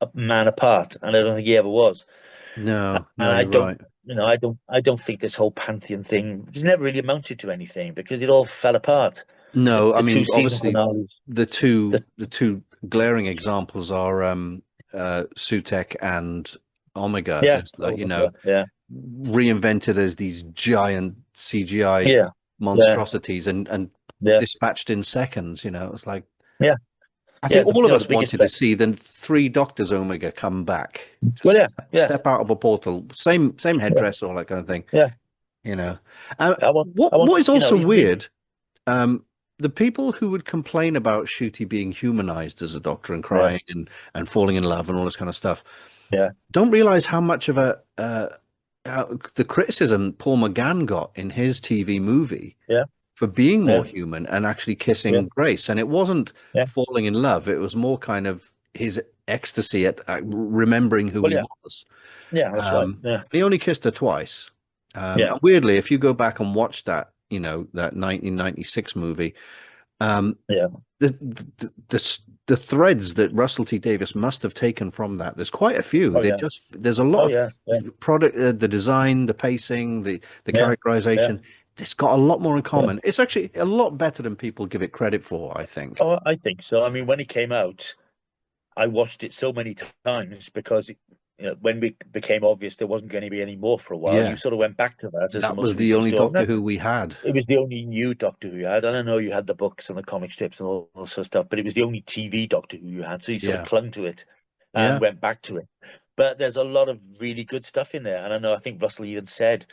a man apart, and I don't think he ever was. No, And no, you're right. I don't think this whole pantheon thing has never really amounted to anything because it all fell apart. No, I The two mean, season obviously, finales, the the two glaring examples are Sutek and Omega. yeah, It's like, oh you my know, God, yeah, reinvented as these giant CGI yeah, yeah, monstrosities and yeah, dispatched in seconds, you know. It's like yeah, I yeah. think all of The us biggest wanted to see the three Doctors Omega come back, well, just yeah, yeah, step out of a portal, same yeah, headdress, all that kind of thing, yeah. you know. I want, What is also you need, weird, um, the people who would complain about Shooty being humanized as a Doctor and yeah, crying and falling in love and all this kind of stuff, yeah, don't realize how much of the criticism Paul McGann got in his TV movie yeah, for being more Yeah. human and actually Yeah. kissing Grace. And it wasn't Yeah. falling in love; it was more kind of his ecstasy at remembering who Well, he yeah. was. Yeah, that's right. Yeah. He only kissed her twice. Yeah. And weirdly, if you go back and watch that, that 1996 movie, um, Yeah. the threads that Russell T Davies must have taken from that. There's quite a few. Oh, yeah. There's a lot Oh, of yeah. Yeah. product, the design, the pacing, the Yeah. Yeah. characterization. It's got a lot more in Yeah. common. It's actually a lot better than people give it credit for, I think. Oh, I think so. I mean, when it came out, I watched it so many times because when it became obvious there wasn't going to be any more for a while, you Yeah, sort of went back to that as the that was most the recent only story. Doctor Who we had. It was the only new Doctor Who you had. I don't know, you had the books and the comic strips and all sorts of stuff, but it was the only TV Doctor Who you had. So you sort Yeah, of clung to it yeah, and went back to it. But there's a lot of really good stuff in there. And I think Russell even said,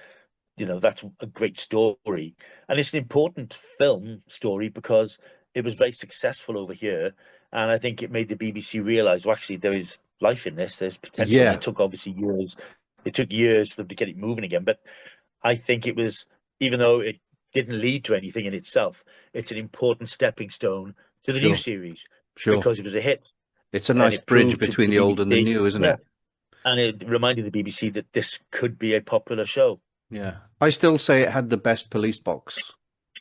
that's a great story. And it's an important film story because it was very successful over here. And I think it made the BBC realize, well, actually, there is life in this, there's potential. And yeah, it took obviously years. It took years for them to get it moving again. But I think it was, even though it didn't lead to anything in itself, it's an important stepping stone to the new sure, series sure. because it was a hit It's a and nice it bridge proved to between the the old and the BBC. new, isn't Yeah. it? And it reminded the BBC that this could be a popular show. Yeah. I still say it had the best police box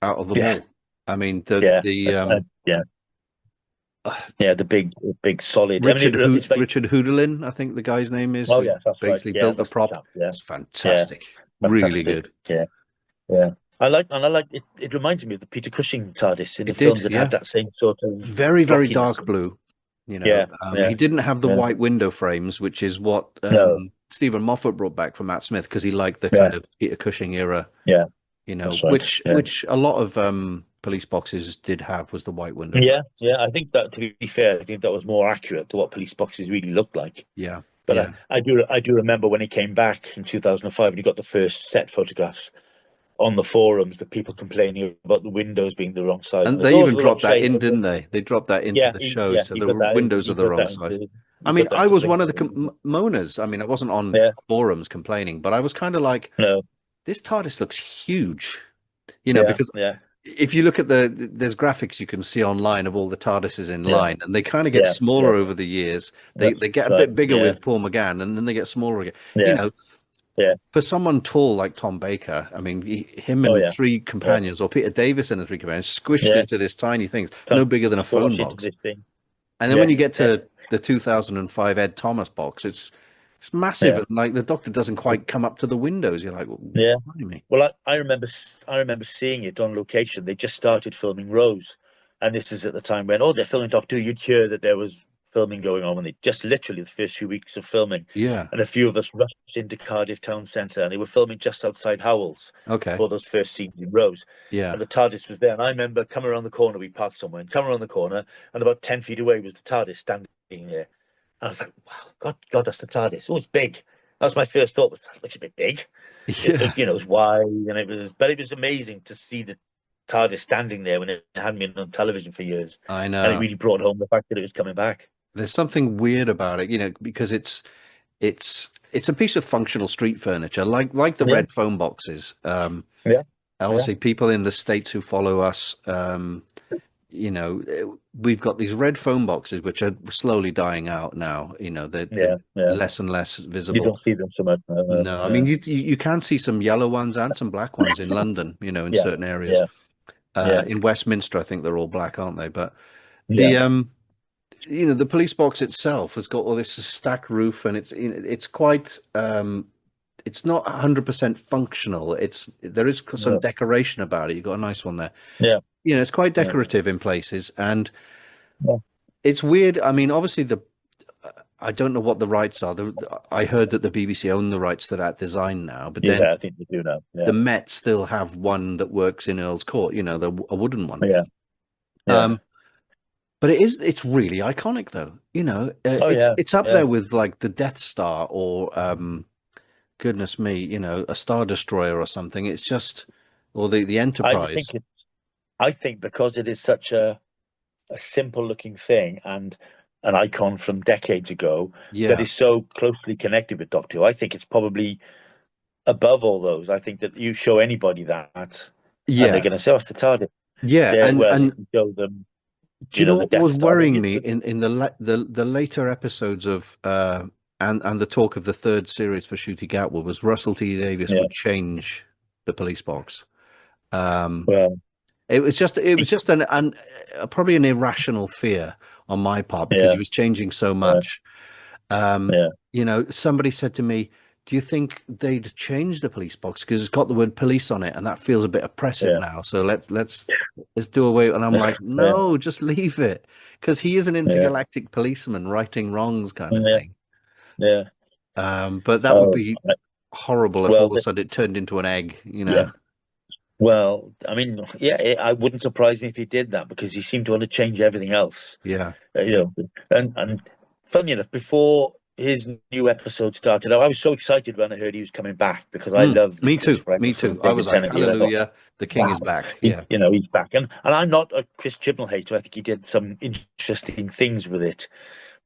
out of them Yeah. all. I mean, Yeah. Yeah. uh, Yeah. The big solid. I mean, it's like, Richard Hooderlin, I think the guy's name is, oh, who yes, that's right. basically Yeah, built the that's the prop. chap. Yeah. It's Yeah. fantastic. Really Fantastic. good. Yeah. Yeah. I like it. It reminds me of the Peter Cushing TARDIS in the It did, films that yeah. had that same sort of Very, very blockiness. dark blue. Yeah. Yeah. He didn't have the Yeah. white window frames, which is what No. Stephen Moffat brought back from Matt Smith because he liked the Yeah. kind of Peter Cushing era, Yeah. That's right. which a lot of police boxes did have, was the white window Yeah. frames. Yeah. I think that, to be fair, I think that was more accurate to what police boxes really looked like. Yeah. But Yeah. I do remember when he came back in 2005 and he got the first set photographs on the forums, the people complaining about the windows being the wrong size. And And they those even are the wrong dropped that shape. in, didn't they? They dropped that into the show, so He the put that in. windows He are the put wrong that size. into. I He mean, put that I into was one of the Blink. moaners. I mean, I wasn't on Yeah. forums complaining, but I was kind of like, No. this TARDIS looks huge, Yeah. because Yeah. if you look at there's graphics you can see online of all the TARDISes in Yeah. line, and they kind of get Yeah. smaller Yeah. over the years. They That's get a right. bit bigger Yeah. with Paul McGann, and then they get smaller again. Yeah. Yeah. For someone tall like Tom Baker, I mean, him Oh, and yeah. three companions, or Peter Davis and the three companions, squished Yeah. into this tiny thing, no bigger than a Squash phone into box. this thing. And then Yeah. when you get to the 2005 Ed Thomas box, it's massive, Yeah. and like the Doctor doesn't quite come up to the windows. You're like, well, Yeah. blimey me. Well, I remember seeing it on location. They just started filming Rose, and this is at the time when they're filming Doctor Who. You'd hear that there was filming going on when they just literally the first few weeks of filming, Yeah. and a few of us rushed into Cardiff Town Centre, and they were filming just outside Howells Okay. for those first scenes in Rose. Yeah. And the TARDIS was there, and I remember coming around the corner. We parked somewhere, and coming around the corner, and about 10 feet away was the TARDIS standing there. And I was like, wow, God, that's the TARDIS. Oh, it's big. That was my first thought. That looks a bit big. Yeah. It was wide, and it was amazing to see the TARDIS standing there when it hadn't been on television for years. I And it know. really brought home the fact that it was coming back. There's something weird about it, because it's a piece of functional street furniture, like the Yeah. red phone boxes. Yeah. Obviously, people in the States who follow us, we've got these red phone boxes which are slowly dying out now. They're Yeah. less and less You visible. don't see them so much. No, I mean you can see some yellow ones and some black ones in London, in Yeah. certain areas. Yeah. In Westminster, I think they're all black, aren't they? But Yeah. the police box itself has got all this stacked roof, and it's quite it's not 100% functional. There is some No. decoration about it. You've got a nice one there. Yeah. It's quite decorative in places, and Yeah. it's weird. I mean, obviously I don't know what the rights are. I heard that the BBC own the rights to that design now, but then I think they do now. Yeah. the Met still have one that works in Earl's Court, a wooden one. Yeah. Yeah. But it's really iconic, though. It's up there with like the Death Star or goodness me, a Star Destroyer or something. It's just, or the Enterprise. I think because it is such a simple looking thing and an icon from decades ago that is so closely connected with Doctor Who, I think it's probably above all those. I think that you show anybody that and they're Yeah, going to say, "Oh, it's the TARDIS." yeah, There, whereas if and you show them, do you know the what Death was Star, worrying you me in the later episodes of and the talk of the third series for Shooty Gatwa was Russell T Davies yeah, would change the police box. Um, well, it was just probably an irrational fear on my part because yeah, he was changing so yeah, much. Um, yeah, you know, somebody said to me, "Do you think they'd change the police box because it's got the word police on it, and that feels a bit oppressive yeah, now? So let's do away." And I'm like, yeah, "No, just leave it," because he is an yeah, intergalactic policeman righting wrongs, kind of yeah, thing. yeah. But that would Oh, be horrible if all well, of a sudden it turned into an egg. You yeah. know? Well, I mean, yeah, I wouldn't surprise me if he did that because he seemed to want to change everything else. Yeah, You know, and funny enough, before his new episode started, I was so excited when I heard he was coming back because I love the me too. Christopher Me Eccleston, too. I was David like, Tennant. You know, I thought, "Hallelujah, the king is wow, back." Yeah, he's back, and I'm not a Chris Chibnall hater. I think he did some interesting things with it,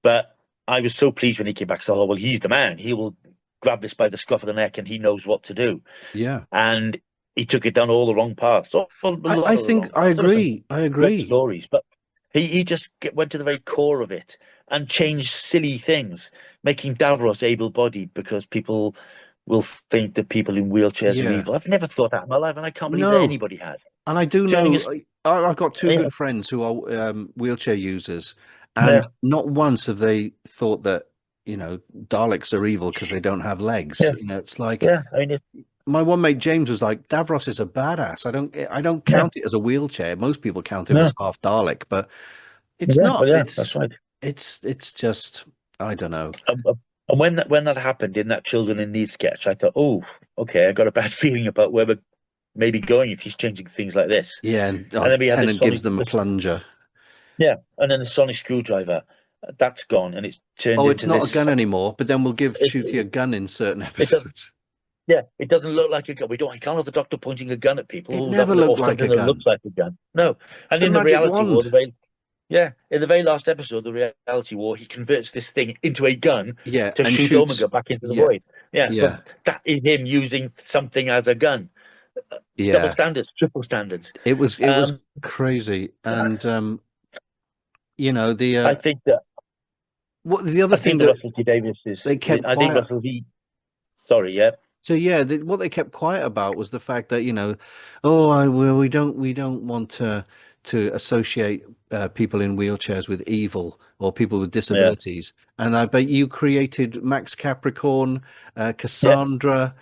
but I was so pleased when he came back. So I thought, well, he's the man. He will grab this by the scruff of the neck, and he knows what to do. yeah. And he took it down all the wrong paths, a lot I of the think wrong I paths. There were some agree. I great agree. stories, but he just went to the very core of it and changed silly things, making Davros able-bodied because people will think that people in wheelchairs are Yeah. evil. I've never thought that in my life, and I can't believe that No. anybody had. And I do Turning know his, I've got two yeah, good friends who are wheelchair users, yeah, and not once have they thought that, Daleks are evil because they don't have legs. yeah, It's like yeah. I mean, my one mate James was like, Davros is a badass. I don't yeah, count it as a wheelchair. Most people count him no, as half Dalek, but it's yeah, not. well, yeah, that's right. It's just I don't know. And when that happened in that Children in Need sketch, I thought, oh, okay, I got a bad feeling about where we're maybe going if he's changing things like this. Yeah, and And then we had Tennant gives them a plunger. yeah, and then the sonic screwdriver, that's gone, and it's turned Oh, it's into not a this. gun anymore, but then we'll give It, Shooty a gun in certain it doesn't. episodes. Yeah, it doesn't look like a gun. You can't have the Doctor pointing a gun at people, It never looked or like a something that gun. looks like a gun. No, It's and a in the magic reality war, wand. in the very last episode, the reality war, he converts this thing into a gun Yeah, to and shoot shoots. Omega back into the Yeah, void. Yeah, but yeah, that is him using something as a gun. Double yeah. standards, triple standards. It was Um, crazy, and the I think that what the other I think thing the that Russell T Davis is. they kept I think quiet. Russell V. Sorry, yeah, So yeah, what they kept quiet about was the fact that oh, well, we don't want to associate people in wheelchairs with evil or people with yeah, disabilities. And I bet you created Max Capricorn, yeah, Cassandra.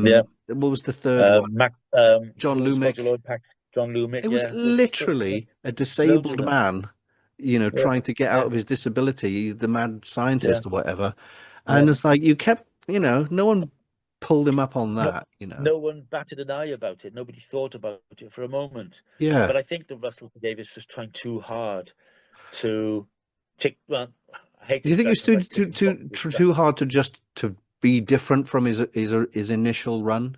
yeah. What was the third one? Mac, John who was Roger Lumick. Lloyd Pack, John Lumet. It was Yeah, there's literally a loads of disabled them. man, Yeah, trying to get yeah, out of his disability, the mad yeah, scientist or whatever. yeah. And it's like you kept, no one pulled him up on No, that. no one batted an eye about it. Nobody thought about it for a moment. Yeah. But I think that Russell T Davis was trying too hard to tick. Well, I hate Do you think he expressions stood like too ticking too boxes, too but too hard to just to be different from his initial run?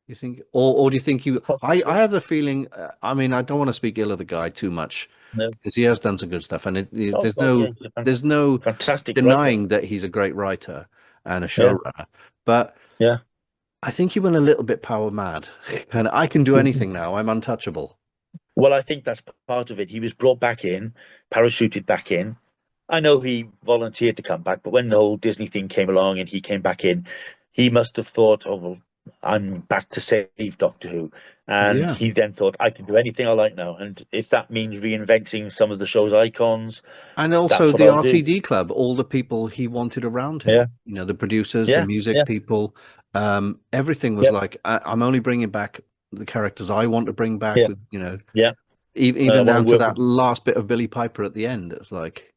You think, or do you think he? I possibly. have the feeling. I mean, I don't want to speak ill of the guy too much No. because he has done some good stuff, and Oh there's God, yeah, no he's a there's no fantastic writer. denying that he's a great writer and a Yeah, showrunner. But yeah. I think he went a little bit power mad, and I can do anything now. I'm untouchable. Well, I think that's part of it. He was brought back in, parachuted back in. I know he volunteered to come back, but when the whole Disney thing came along and he came back in, he must have thought, "Oh well, I'm back to save Doctor Who," and Yeah. he then thought, "I can do anything I like now." And if that means reinventing some of the show's icons, And also that's what the I'll do. RTD club, all the people he wanted around Yeah, him, the producers, the yeah, music yeah, people, everything was yeah, like, I'm only bringing back the characters I want to bring back yeah, with, yeah. I even want to down to work that with. last bit of Billy Piper at the end. It's like,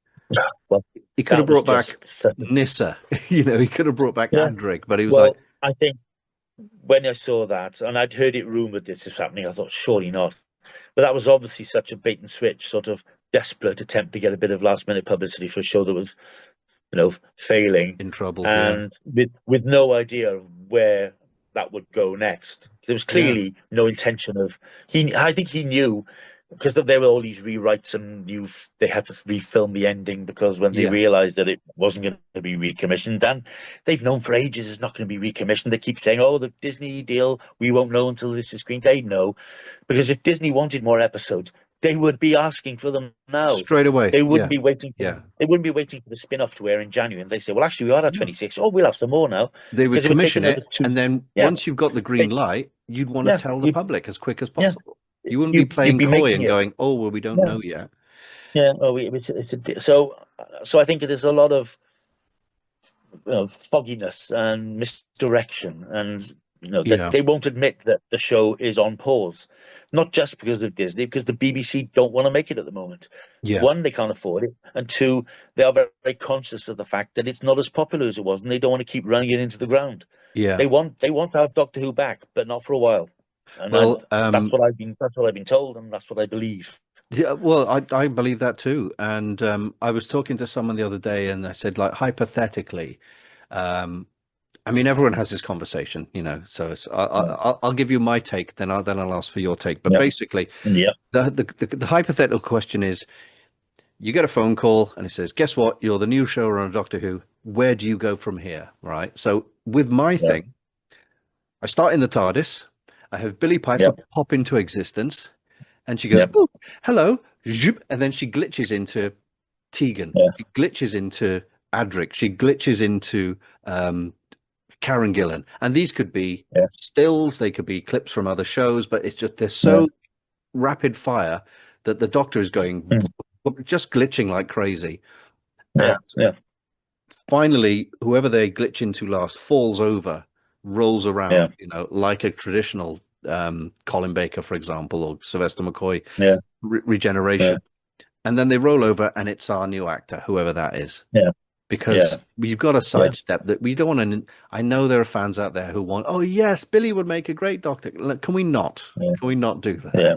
Well, he could have that was brought back just such a, Nissa, he could have brought back yeah. Adric, but he was like, Well, I think when I saw that, and I'd heard it rumored this is happening, I thought surely not. But that was obviously such a bait and switch, sort of desperate attempt to get a bit of last minute publicity for a show that was, failing, in trouble. Yeah. and with no idea of where that would go next. There was Yeah. clearly no intention of he. I think he knew. because there were all these rewrites and they had to refilm the ending because when they Yeah. realized that it wasn't going to be recommissioned, and they've known for ages it's not going to be recommissioned. They keep saying, "Oh, the Disney deal, we won't know until this is screened." They know, because if Disney wanted more episodes, they would be asking for them now. Straight away. They Yeah. wouldn't be waiting for Yeah. they wouldn't be waiting for the spin-off to air in January, and they say, "Well, actually, we are at No. 26. Oh, we'll have some more now," They would because it would take commission another it, two. and then Yeah, once you've got the green light, you'd want to yeah, tell the public as quick as yeah. possible. You wouldn't be You'd playing be coy making and it. going, "Oh, well, we don't Yeah. know yet." Yeah, well, so I think there's a lot of fogginess and misdirection, and that Yeah. they won't admit that the show is on pause, not just because of Disney, because the BBC don't want to make it at the moment. Yeah. One, they can't afford it, and two, they are very, very conscious of the fact that it's not as popular as it was, and they don't want to keep running it into the ground. Yeah. They want to have Doctor Who back, but not for a while, and Well, that's what I've been told, and that's what I believe. yeah, well, I believe that too. And I was talking to someone the other day, and I said, like, hypothetically, um, I mean, everyone has this conversation, So Yeah, I'll give you my take, then I'll ask for your take. But yeah, basically, yeah, the hypothetical question is: you get a phone call, and it says, "Guess what? You're the new showrunner of Doctor Who. Where do you go from here?" Right. So with my yeah, thing, I start in the TARDIS. I have Billy yeah, Piper pop into existence, and she goes, yeah, "Oh, hello," zoop, and then she glitches into Tegan. yeah, She glitches into Adric. She glitches into Karen Gillan. And these could be yeah, stills, they could be clips from other shows, but it's just they're yeah, so rapid fire that the Doctor is going mm, just glitching like crazy. And yeah, yeah, finally, whoever they glitch into last falls over, rolls yeah, around, like a traditional Colin Baker, for example, or Sylvester McCoy yeah, regeneration. And then they roll over, and it's our new actor, whoever that is. yeah, Because yeah, we've got to yeah, sidestep that. We don't want to. I know there are fans out there who want, "Oh yes, Billy would make a great Doctor." Can we not? yeah, Can we not do that? yeah,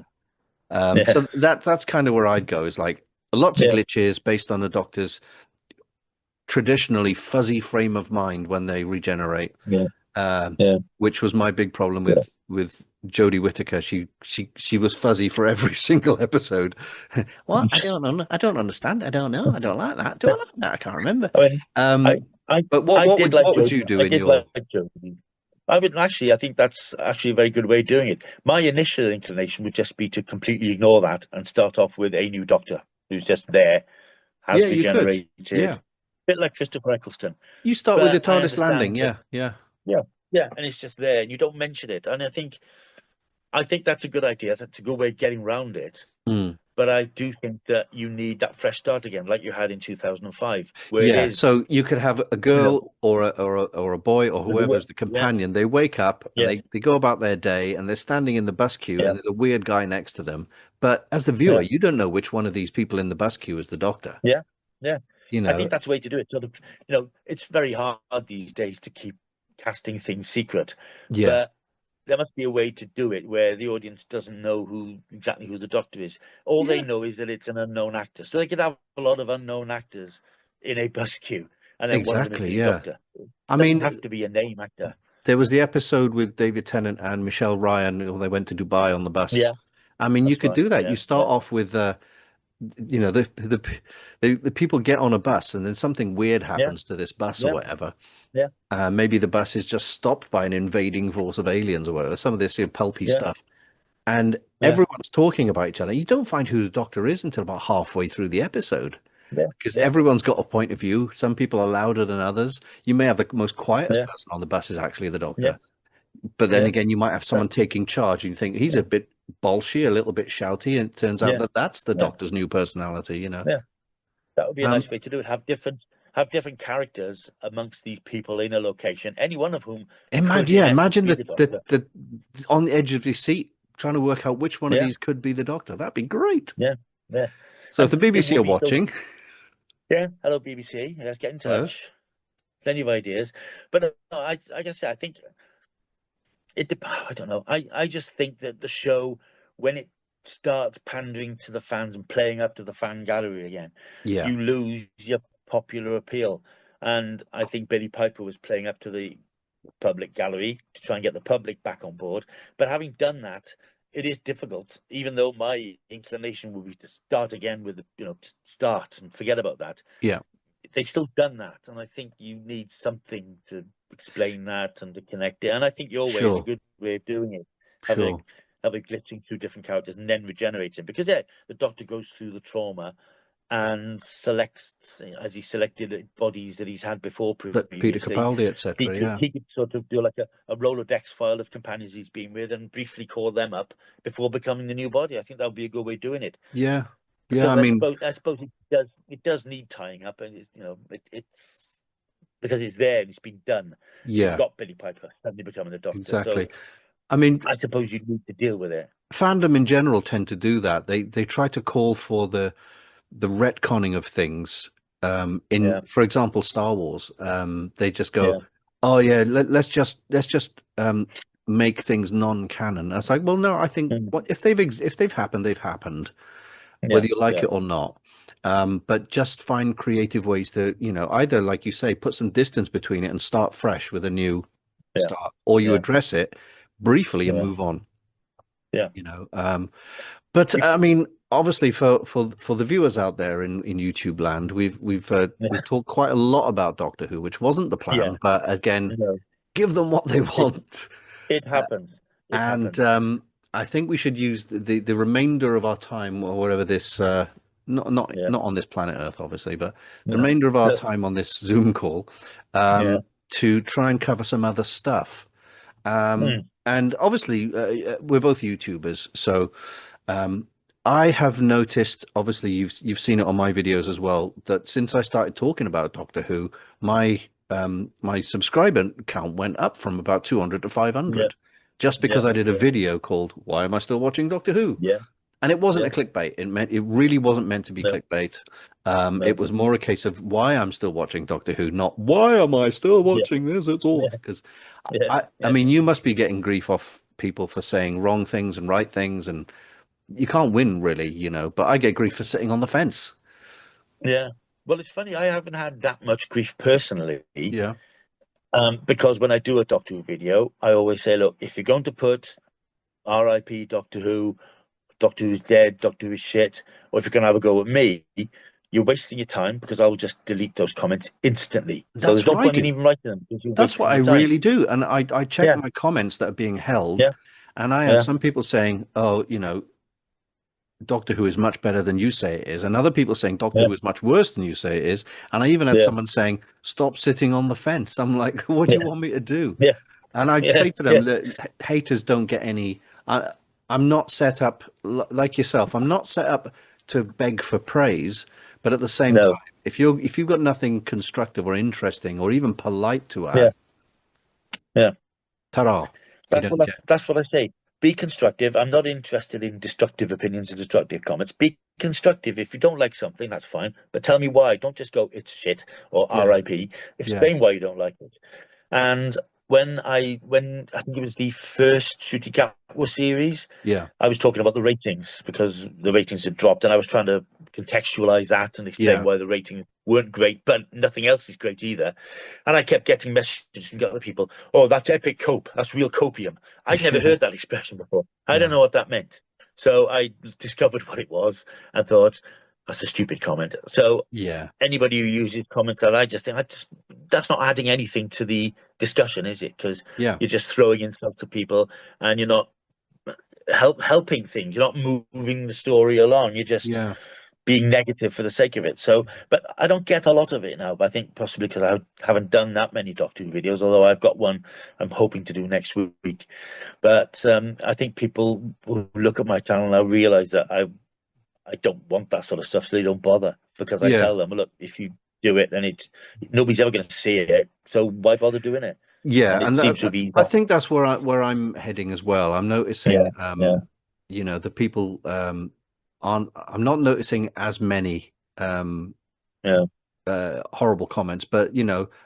yeah, So that's kind of where I'd go. Is like lots of yeah, glitches based on the Doctor's traditionally fuzzy frame of mind when they regenerate, yeah, um, yeah, which was my big problem yeah. with Jodie Whittaker. She was fuzzy for every single episode. What? I don't understand. I don't know. I don't like that. Do I like that? I can't remember. I mean, I, Um, I, but I did like what would Jodie. you do I in did your? like Jodie. I would actually. I think that's actually a very good way of doing it. My initial inclination would just be to completely ignore that and start off with a new Doctor who's just there, Yeah, has you could. regenerated, Yeah, a bit like Christopher Eccleston. you start with the But I TARDIS landing. understand that. Yeah, yeah. Yeah, yeah, and it's just there, and you don't mention it. And I think that's a good idea. That's a good way of getting around it. Mm. But I do think that you need that fresh start again, like you had in 2005, where it Yeah, is, so you could have a you know, girl or a boy or whoever is the yeah, companion. They wake up and yeah, they go about their day, and they're standing in the bus queue, yeah, and there's a weird guy next to them. But as the yeah, viewer, you don't know which one of these people in the bus queue is the Doctor. yeah, yeah. You I know, think that's the way to do it. Sort of, it's very hard these days to keep casting things secret, yeah, but there must be a way to do it where the audience doesn't know exactly who the Doctor is. All they yeah, know is that it's an unknown actor. So they could have a lot of unknown actors in a bus queue, and then one of them is the exactly. new Yeah. Doctor. I It doesn't mean, have to be a name actor. there was the episode with David Tennant and Michelle Ryan, when they went to Dubai on the bus. Yeah, I mean, you that's could right. do that. You Yeah, start yeah, off with the people get on a bus, and then something weird yeah, happens to this bus or yeah, whatever. yeah, Maybe the bus is just stopped by an invading force of aliens or whatever. Some of this pulpy yeah, stuff, and yeah, everyone's talking about each other. You don't find who the Doctor is until about halfway through the episode, yeah, because yeah, everyone's got a point of view. Some people are louder than others. You may have the most quietest yeah, person on the bus is actually the yeah, Doctor, but then yeah, again, you might have someone taking charge, and you think he's a bit bolshy, a little bit shouty, and it turns out yeah, that that's the yeah, Doctor's new personality. yeah. That would be a Um, nice way to do it. Have different characters amongst these people in a location, any one of whom could, in essence, imagine be the Doctor. the on the edge of your seat trying to work out which one of Yeah, these could be the Doctor. That'd be great. yeah, yeah. So if And the it BBC would are be so. watching, Yeah, hello BBC. Let's get in hello. touch. Plenty of ideas, but like I said, I think I don't know. I just think that the show, when it starts pandering to the fans and playing up to the fan gallery again, Yeah, you lose your popular appeal. And I think Billy Piper was playing up to the public gallery to try and get the public back on board. But having done that, it is difficult, even though my inclination would be to start again with, to start and forget about that. Yeah. They've still done that, and I think you need something to explain that and to connect it. And I think your way is a Sure. good way of doing it, Sure. have it glitching through different characters and then regenerating. Because yeah, the Doctor goes through the trauma and selects, as he selected bodies that he's had before That Peter previously. Capaldi, etc. Yeah. He could sort of do like a Rolodex file of companions he's been with and briefly call them up before becoming the new body. I think that would be a good way of doing it. Yeah. Yeah. Because I mean, I suppose it does need tying up, and it's because it's there and it's been done. You've yeah, got Billy Piper suddenly becoming the Doctor, so exactly. I mean, I suppose you need to deal with it. fandom in general tend to do that. They try to call for the retconning of things. In, Yeah, for example, Star Wars. They just go, yeah, "Oh yeah, let's just make things non-canon." I was like, "Well, no, I think mm, what if they've happened, they've happened, yeah, whether you like yeah, it or not." But just find creative ways to, either like you say, put some distance between it and start fresh with a new yeah, start, or you yeah, address it briefly and yeah, move on. yeah, You know, but I mean, obviously, for the viewers out there in YouTube land, we've yeah, talked quite a lot about Doctor Who, which wasn't the yeah. plan, but again, No, give them what they it want. it Uh, happens. It and happens. I think we should use the remainder of our time, or whatever this, Yeah, not on this planet Earth, obviously, but the no, remainder of our no, time on this Zoom call, yeah, to try and cover some other stuff. mm, And obviously, we're both YouTubers, so um, I have noticed. Obviously, you've seen it on my videos as well. That since I started talking about Doctor Who, my subscriber count went up from about 200 to yeah, 500, just yeah, because I did a yeah, video called "Why Am I Still Watching Doctor Who?" yeah, And it wasn't yeah. a clickbait. It really wasn't meant to be No, clickbait. It no, was more a case of why I'm still watching Doctor Who, not why am I still yeah, watching this at all. yeah, Because yeah, I yeah, mean, you must be getting grief off people for saying wrong things and right things, and you can't win really, But I get grief for sitting on the fence. yeah. Well, it's funny. I haven't had that much grief personally, Yeah, because when I do a Doctor Who video, I always say, look, if you're going to put R.I.P. Doctor Who, Doctor Who's dead, Doctor Who's shit, or if you're going to have a go at me, you're wasting your time because I will just delete those comments instantly. So that's there's no what I point in do. even writing them because you're That's what wasting I your time. really do. And I check Yeah, my comments that are being held, yeah, and I had yeah, some people saying, "Oh, Doctor Who is much better than you say it is," and other people saying Doctor yeah, Who is much worse than you say it is. And I even had yeah, someone saying, "Stop sitting on the fence." I'm like, "What do you yeah, want me to do?" yeah, And I'd yeah, say to them, yeah, "Look, haters don't get any. I'm not set up like yourself. I'm not set up to beg for praise, but at the same time, no, if you've got nothing constructive or interesting or even polite to yeah, add, yeah. ta-ra, you don't get. That's what I say. Be constructive. I'm not interested in destructive opinions and destructive comments. Be constructive. If you don't like something, that's fine. But tell me why. Don't just go, it's shit or Yeah, RIP. yeah, Explain why you don't like it. And when I think it was the first Shooty Gatwa series, yeah, I was talking about the ratings because the ratings had dropped, and I was trying to contextualize that and explain yeah, why the ratings weren't great, but nothing else is great either. And I kept getting messages from other people, "Oh, that's epic cope. That's real copium." I'd never yeah, heard that expression before. I don't yeah, know what that meant. So I discovered what it was and thought, that's a stupid comment. So yeah, anybody who uses comments that I just think, that's not adding anything to the discussion, is it? Because yeah, you're just throwing insults to people and you're not helping things. You're not moving the story along. You're just yeah, being negative for the sake of it. So, but I don't get a lot of it now. But I think possibly because I haven't done that many Doctor Who videos, although I've got one I'm hoping to do next week. But I think people who look at my channel now realize that I don't want that sort of stuff, so they don't bother because I yeah. tell them, look, if you do it, then it's nobody's ever going to see it. So why bother doing it? Yeah, And it and seems to be I off. think that's where I'm heading as well. I'm Yeah, noticing, yeah, the people aren't. I'm not noticing as many yeah, horrible comments, but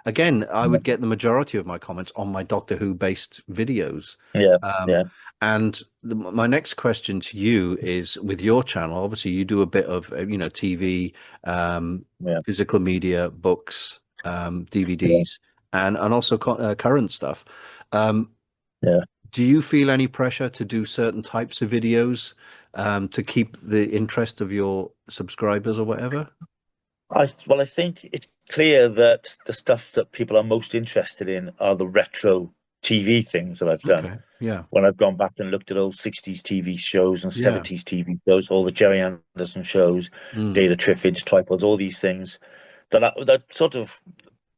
again, I yeah, would get the majority of my comments on my Doctor Who based videos. yeah, Um, yeah, and my next question to you is, with your channel, obviously you do a bit of TV, yeah, physical media, books, yeah, DVDs, and also current stuff. Um, yeah. do you feel any pressure to do certain types of videos to keep the interest of your subscribers or whatever? I think it's clear that the stuff that people are most interested in are the retro TV things that I've done. Okay. Yeah. When I've gone back and looked at old 60s TV shows and Yeah. 70s TV shows, all the Jerry Anderson shows, Mm. Day the Triffids, Tripods, all these things that sort of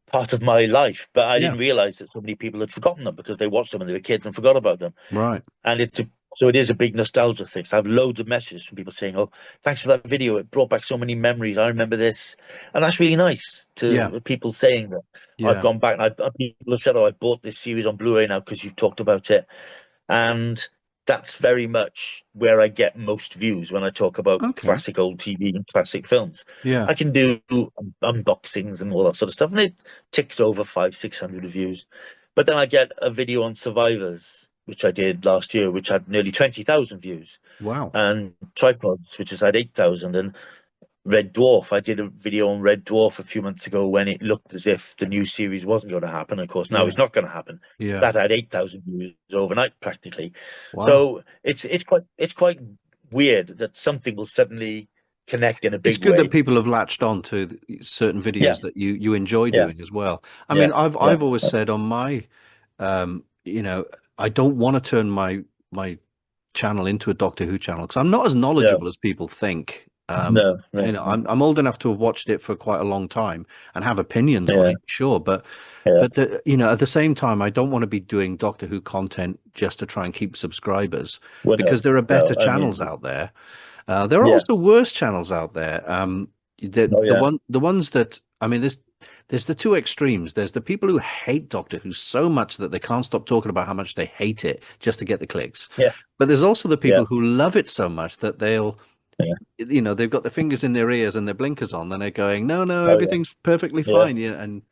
part of my life, but I Yeah. didn't realize that so many people had forgotten them because they watched them when they were kids and forgot about them. Right. And so it is a big nostalgia thing. So I have loads of messages from people saying, "Oh, thanks for that video. It brought back so many memories. I remember this," and that's really nice Yeah. to people saying that. I've Yeah. gone back and people have said, "Oh, I bought this series on Blu-ray now because you've talked about it," and that's very much where I get most views when I talk about Okay. classic old TV and classic films. Yeah. I can do unboxings and all that sort of stuff, and it ticks over 500-600 views. But then I get a video on Survivors, which I did last year, which had nearly 20,000 views, Wow. and Tripods, which has had 8,000, and Red Dwarf. I did a video on Red Dwarf a few months ago when it looked as if the new series wasn't going to happen. Of course, now Yeah. it's not going to happen. Yeah. That had 8,000 views overnight, practically. Wow. So it's quite weird that something will suddenly connect in a It's big good that way. people have latched on to certain Yeah, videos that you enjoy yeah, doing as well. I yeah, mean, I've yeah, I've always said on my, you know, I don't want to turn my channel into a Doctor Who channel because I'm not as no, knowledgeable as people think. no, no, no. I'm old enough to have watched it for quite a long time and have opinions on Yeah, it, sure, but yeah. at the same time, I don't want to be doing Doctor Who content just to try and keep subscribers Well, because no, there are no. better I channels mean, out there. There are yeah, also worse channels out there. oh yeah, The ones that I mean, there's the two extremes. There's the people who hate Doctor Who so much that they can't stop talking about how much they hate it just to get the clicks. yeah, But there's also the yeah, people who love it so much that they'll, yeah. they've got their fingers in their ears and their blinkers on, and they're going, no, no, Oh yeah, everything's perfectly yeah, fine. Yeah, and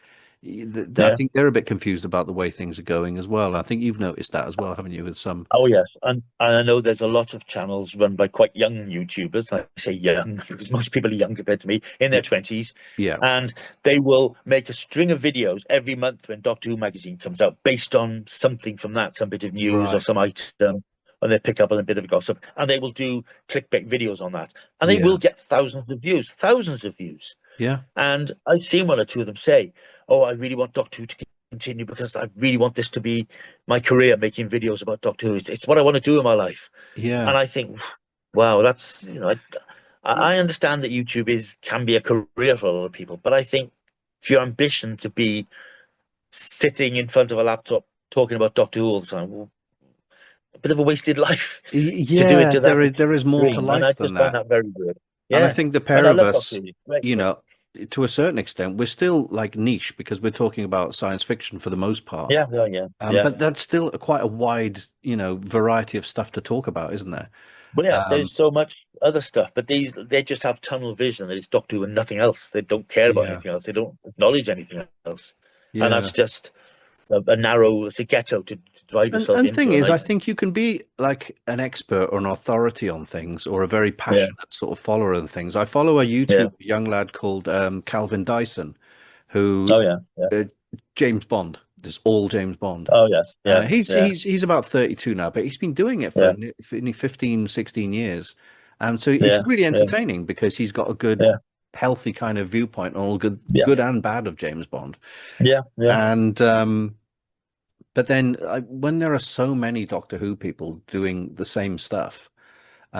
I yeah. think they're a bit confused about the way things are going as well. I think you've noticed that as well, haven't you? With some, Oh yes, and I know there's a lot of channels run by quite young YouTubers. I say young because most people are young compared to me, in their yeah, 20s, yeah, and they will make a string of videos every month when Doctor Who magazine comes out, based on something from that, some bit of news or right, some item, and they pick up on a bit of gossip, and they will do clickbait videos on that, and they will yeah, get thousands of views, thousands of views. yeah, And I've seen one or two of them say, "Oh, I really want Doctor Who to continue because I really want this to be my career, making videos about Doctor Who. It's what I want to do in my life." yeah. And I think, wow, that's I understand that YouTube is can be a career for a lot of people, but I think if your ambition to be sitting in front of a laptop talking about Doctor Who all the time, well, a bit of a wasted life to do it Yeah, to that there is more to extreme. And I life than just find that. that very good. And I Yeah, think the and pair I of love Doctor us, Who. It's great, you but know, to a certain extent, we're still like niche because we're talking about science fiction for the most part. yeah, yeah, yeah, yeah. But that's still quite a wide, variety of stuff to talk about, isn't there? But yeah, Um, there's so much other stuff, but they just have tunnel vision that it's Doctor Who and nothing else. They don't care about yeah, anything else. They don't acknowledge anything else, and yeah. that's just a narrow, it's a ghetto to drive yourself And thing into. And is, I, I think you can be like an expert or an authority on things or a very yeah, passionate sort of follower of things. I follow a yeah, YouTube young lad called Calvin Dyson, who oh yeah, yeah, uh, James Bond. This all James Bond. oh yes, yeah, yeah, He's about 32 now, but he's been doing it for yeah, nearly 15, 16 years. So it's yeah, really yeah, entertaining because he's got a good, yeah, healthy kind of viewpoint on all yeah, good and bad of James Bond. yeah, yeah, And but then when there are so many Doctor Who people doing the same stuff,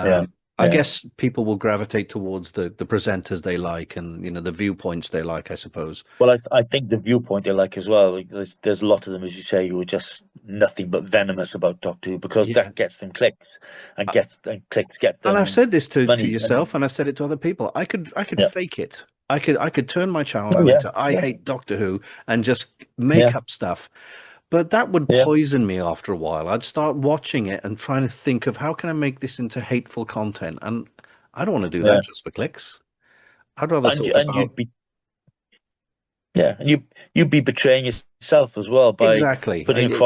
yeah, I yeah. guess people will gravitate towards the presenters they like and the viewpoints they like, I suppose. Well, I think the viewpoint they like as well. Like, there's a lot of them, as you say, who are just nothing but venomous about Doctor Who because Yeah. that gets them clicks and clicks get And I've them said this to money. And yourself, and I've said it to other people. I could yeah, fake it. I could turn my channel oh on yeah, into I yeah, hate Doctor Who and just yeah, make up stuff. But that would yeah, poison me after a while. I'd start watching it and trying to think of how can I make this into hateful content? And I don't want to do yeah. that just for clicks. I'd rather And talk and about you'd be yeah, and you'd be betraying yourself as well by exactly. putting It's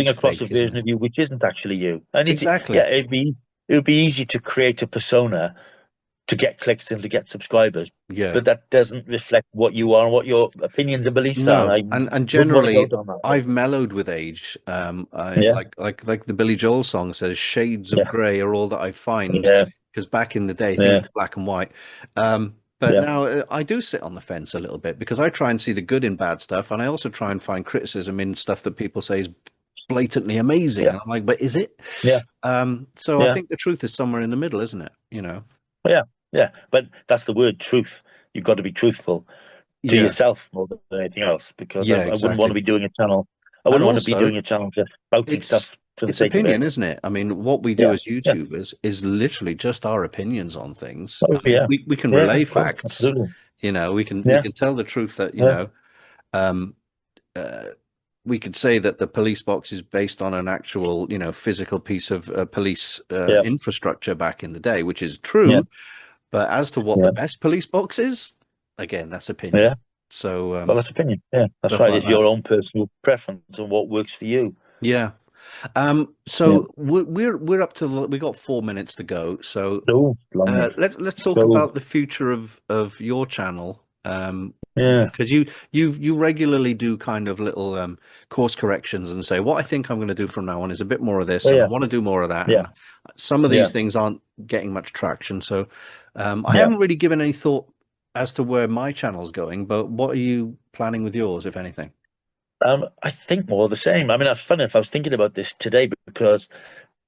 across a fake, isn't version it? of you which isn't actually you. And it's yeah, Exactly. it would be easy to create a persona to get clicks and to get subscribers. Yeah. But that doesn't reflect what you are and what your opinions and beliefs are. No, I and wouldn't want to generally go down that road. I've mellowed with age. I Yeah, like the Billy Joel song says, "Shades of yeah, grey are all that I find." yeah, Because back in the day, things yeah, were black and white. But yeah, now I do sit on the fence a little bit because I try and see the good in bad stuff, and I also try and find criticism in stuff that people say is blatantly amazing. yeah, And I'm like, but is it? yeah, So I yeah, think the truth is somewhere in the middle, isn't it? You know? yeah, yeah. But that's the word, truth. You've got to be truthful to Yeah, yourself more than anything else, because yeah, I wouldn't want to exactly. be doing a channel. I And wouldn't want to be also, doing a channel just spouting it's stuff for the it's sake of it. opinion, isn't it? I mean, what we do Yeah, as yeah, YouTubers is literally just our opinions on things. I oh, mean, yeah, we can yeah, relay of course, facts, absolutely. we Yeah, can tell the truth that, yeah, um, uh, we could say that the police box is based on an actual, physical piece of police yeah, infrastructure back in the day, which is yeah, true. But as to what the yeah, best police box is, again, that's opinion. yeah. So Well, that's opinion. Yeah, that's stuff right. like It's that. your own personal preference and what works for you. Yeah. Yeah. So we're up to we got 4 minutes to go. So So, blimey. let's talk So, about the future of your channel. yeah. Because you regularly do kind of little course corrections and say what I think I'm going to do from now on is a bit more of this, Oh, and I yeah. want to do more of that. Yeah. And some of Yeah. these things aren't getting much traction. So I Yeah. haven't really given any thought as to where my channel's going. But what are you planning with yours, if anything? I think more of the same. I mean, it's funny if I was thinking about this today because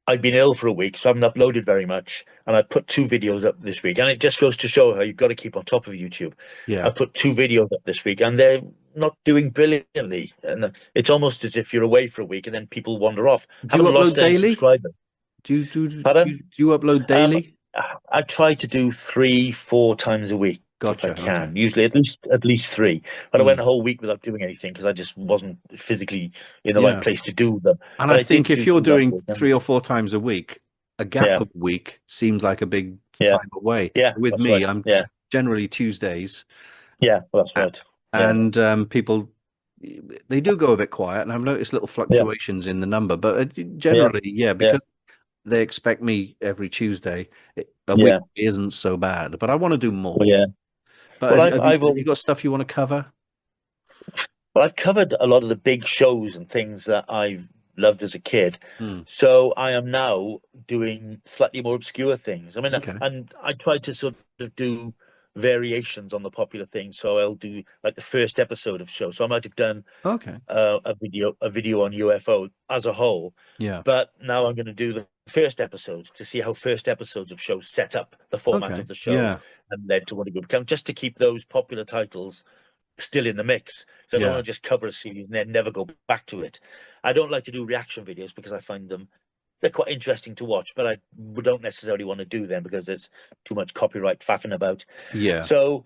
I've been ill for a week, so I haven't uploaded very much. And I put 2 videos up this week, and it just goes to show how you've got to keep on top of YouTube. Yeah. I've put 2 videos up this week, and they're not doing brilliantly. And it's almost as if you're away for a week, and then people wander off. Do you Haven't upload lost any daily? subscribers. Do Pardon? you upload Um, daily? I try to do 3, 4 times a week if I Gotcha. Okay. can. Usually at least 3. But I Hmm. went a whole week without doing anything because I just wasn't physically in the right Yeah. place to do them. And But I I did think if do you're 2 last doing week. And 3 or 4 times a week, a gap yeah, of a week seems like a big yeah, time away. yeah. With That's me, right. I'm Yeah, generally Tuesdays, yeah. Well, that's a- right. Yeah, and people they do go a bit quiet, and I've noticed little yeah, fluctuations in the number. But yeah, generally, yeah, yeah, because they expect me every Tuesday, a week yeah, isn't so bad. But I want to do more. yeah. But Well, I've I've have you always got stuff you want to cover? well, I've covered a lot of the big shows and things that I've loved as a kid. Hmm. So I am now doing slightly more obscure things. I mean, Okay. and I try to sort of do variations on the popular things. So I'll do like the first episode of show. So I might have done Okay. a video on UFO as a whole, Yeah. but now I'm going to do the first episodes to see how first episodes of shows set up the format Okay. of the show Yeah. and led to what it would become, just to keep those popular titles still in the mix. So I don't Yeah. want to just cover a series and then never go back to it. I don't like to do reaction videos because I find they're quite interesting to watch, but I don't necessarily want to do them because there's too much copyright faffing about. Yeah. So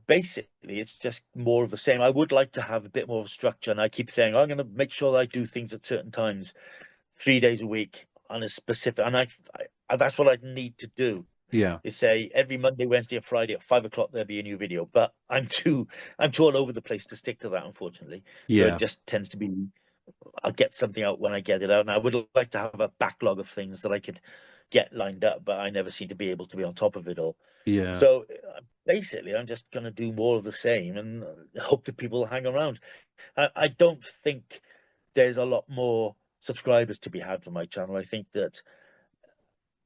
basically, it's just more of the same. I would like to have a bit more of a structure, and I keep saying I'm going to make sure that I do things at certain times, 3 days a week on a specific, and that's what I need to do. Yeah. Is say every Monday, Wednesday, and Friday at 5 o'clock there'll be a new video. But I'm too all over the place to stick to that, unfortunately. So it Yeah. just tends to be I'll get something out when I get it out. And I would like to have a backlog of things that I could get lined up, but I never seem to be able to be on top of it all. Yeah. So basically, I'm just going to do more of the same and hope that people hang around. I don't think there's a lot more subscribers to be had for my channel. I think that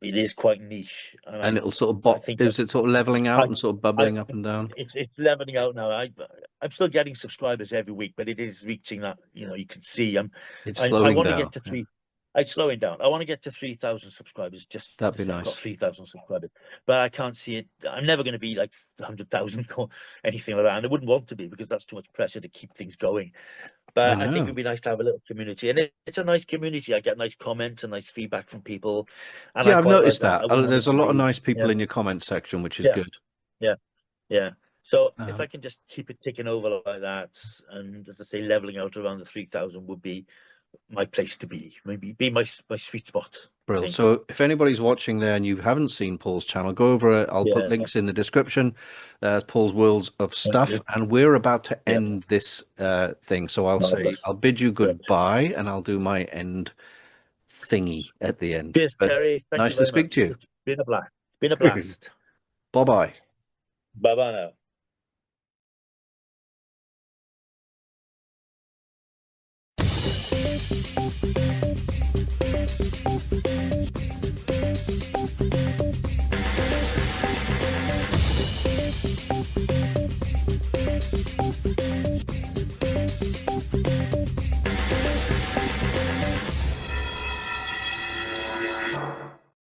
it is quite niche, and And I it'll sort of I think that is it sort of leveling I out and sort of I bubbling up and down? it's leveling out now. I'm still getting subscribers every week, but it is reaching that, you can see It's I slowing want to down. get to Yeah. three. It's slowing down. I want to get to 3,000 subscribers just That'd to be say I've got nice. 3,000 subscribers, but I can't see it. I'm never going to be like 100,000 or anything like that, and I wouldn't want to be because that's too much pressure to keep things going. I But I think know. it'd be nice to have a little community, and it's a nice community. I get nice comments and nice feedback from people, and I Yeah, I've quite like noticed that. that. I wouldn't want There's it a to lot of be, nice people yeah, in your comment section, which is yeah, good. yeah, yeah. So if Um, I can just keep it ticking over like that, and as I say, leveling out around the 3,000 would be my place to be. Maybe be my sweet spot, I Brill. think. So if anybody's watching there and you haven't seen Paul's channel, go over it. I'll put Yeah. links in the description. Paul's Worlds of Thank Stuff, you. and we're about to Yeah. end this thing. So I'll say Marvelous. I'll bid you Great. goodbye, and I'll do my end thingy at the end. Cheers, But Terry. Thank you nice to very speak much. to you. It's been a blast. Been a blast. Bye-bye. Bye bye now.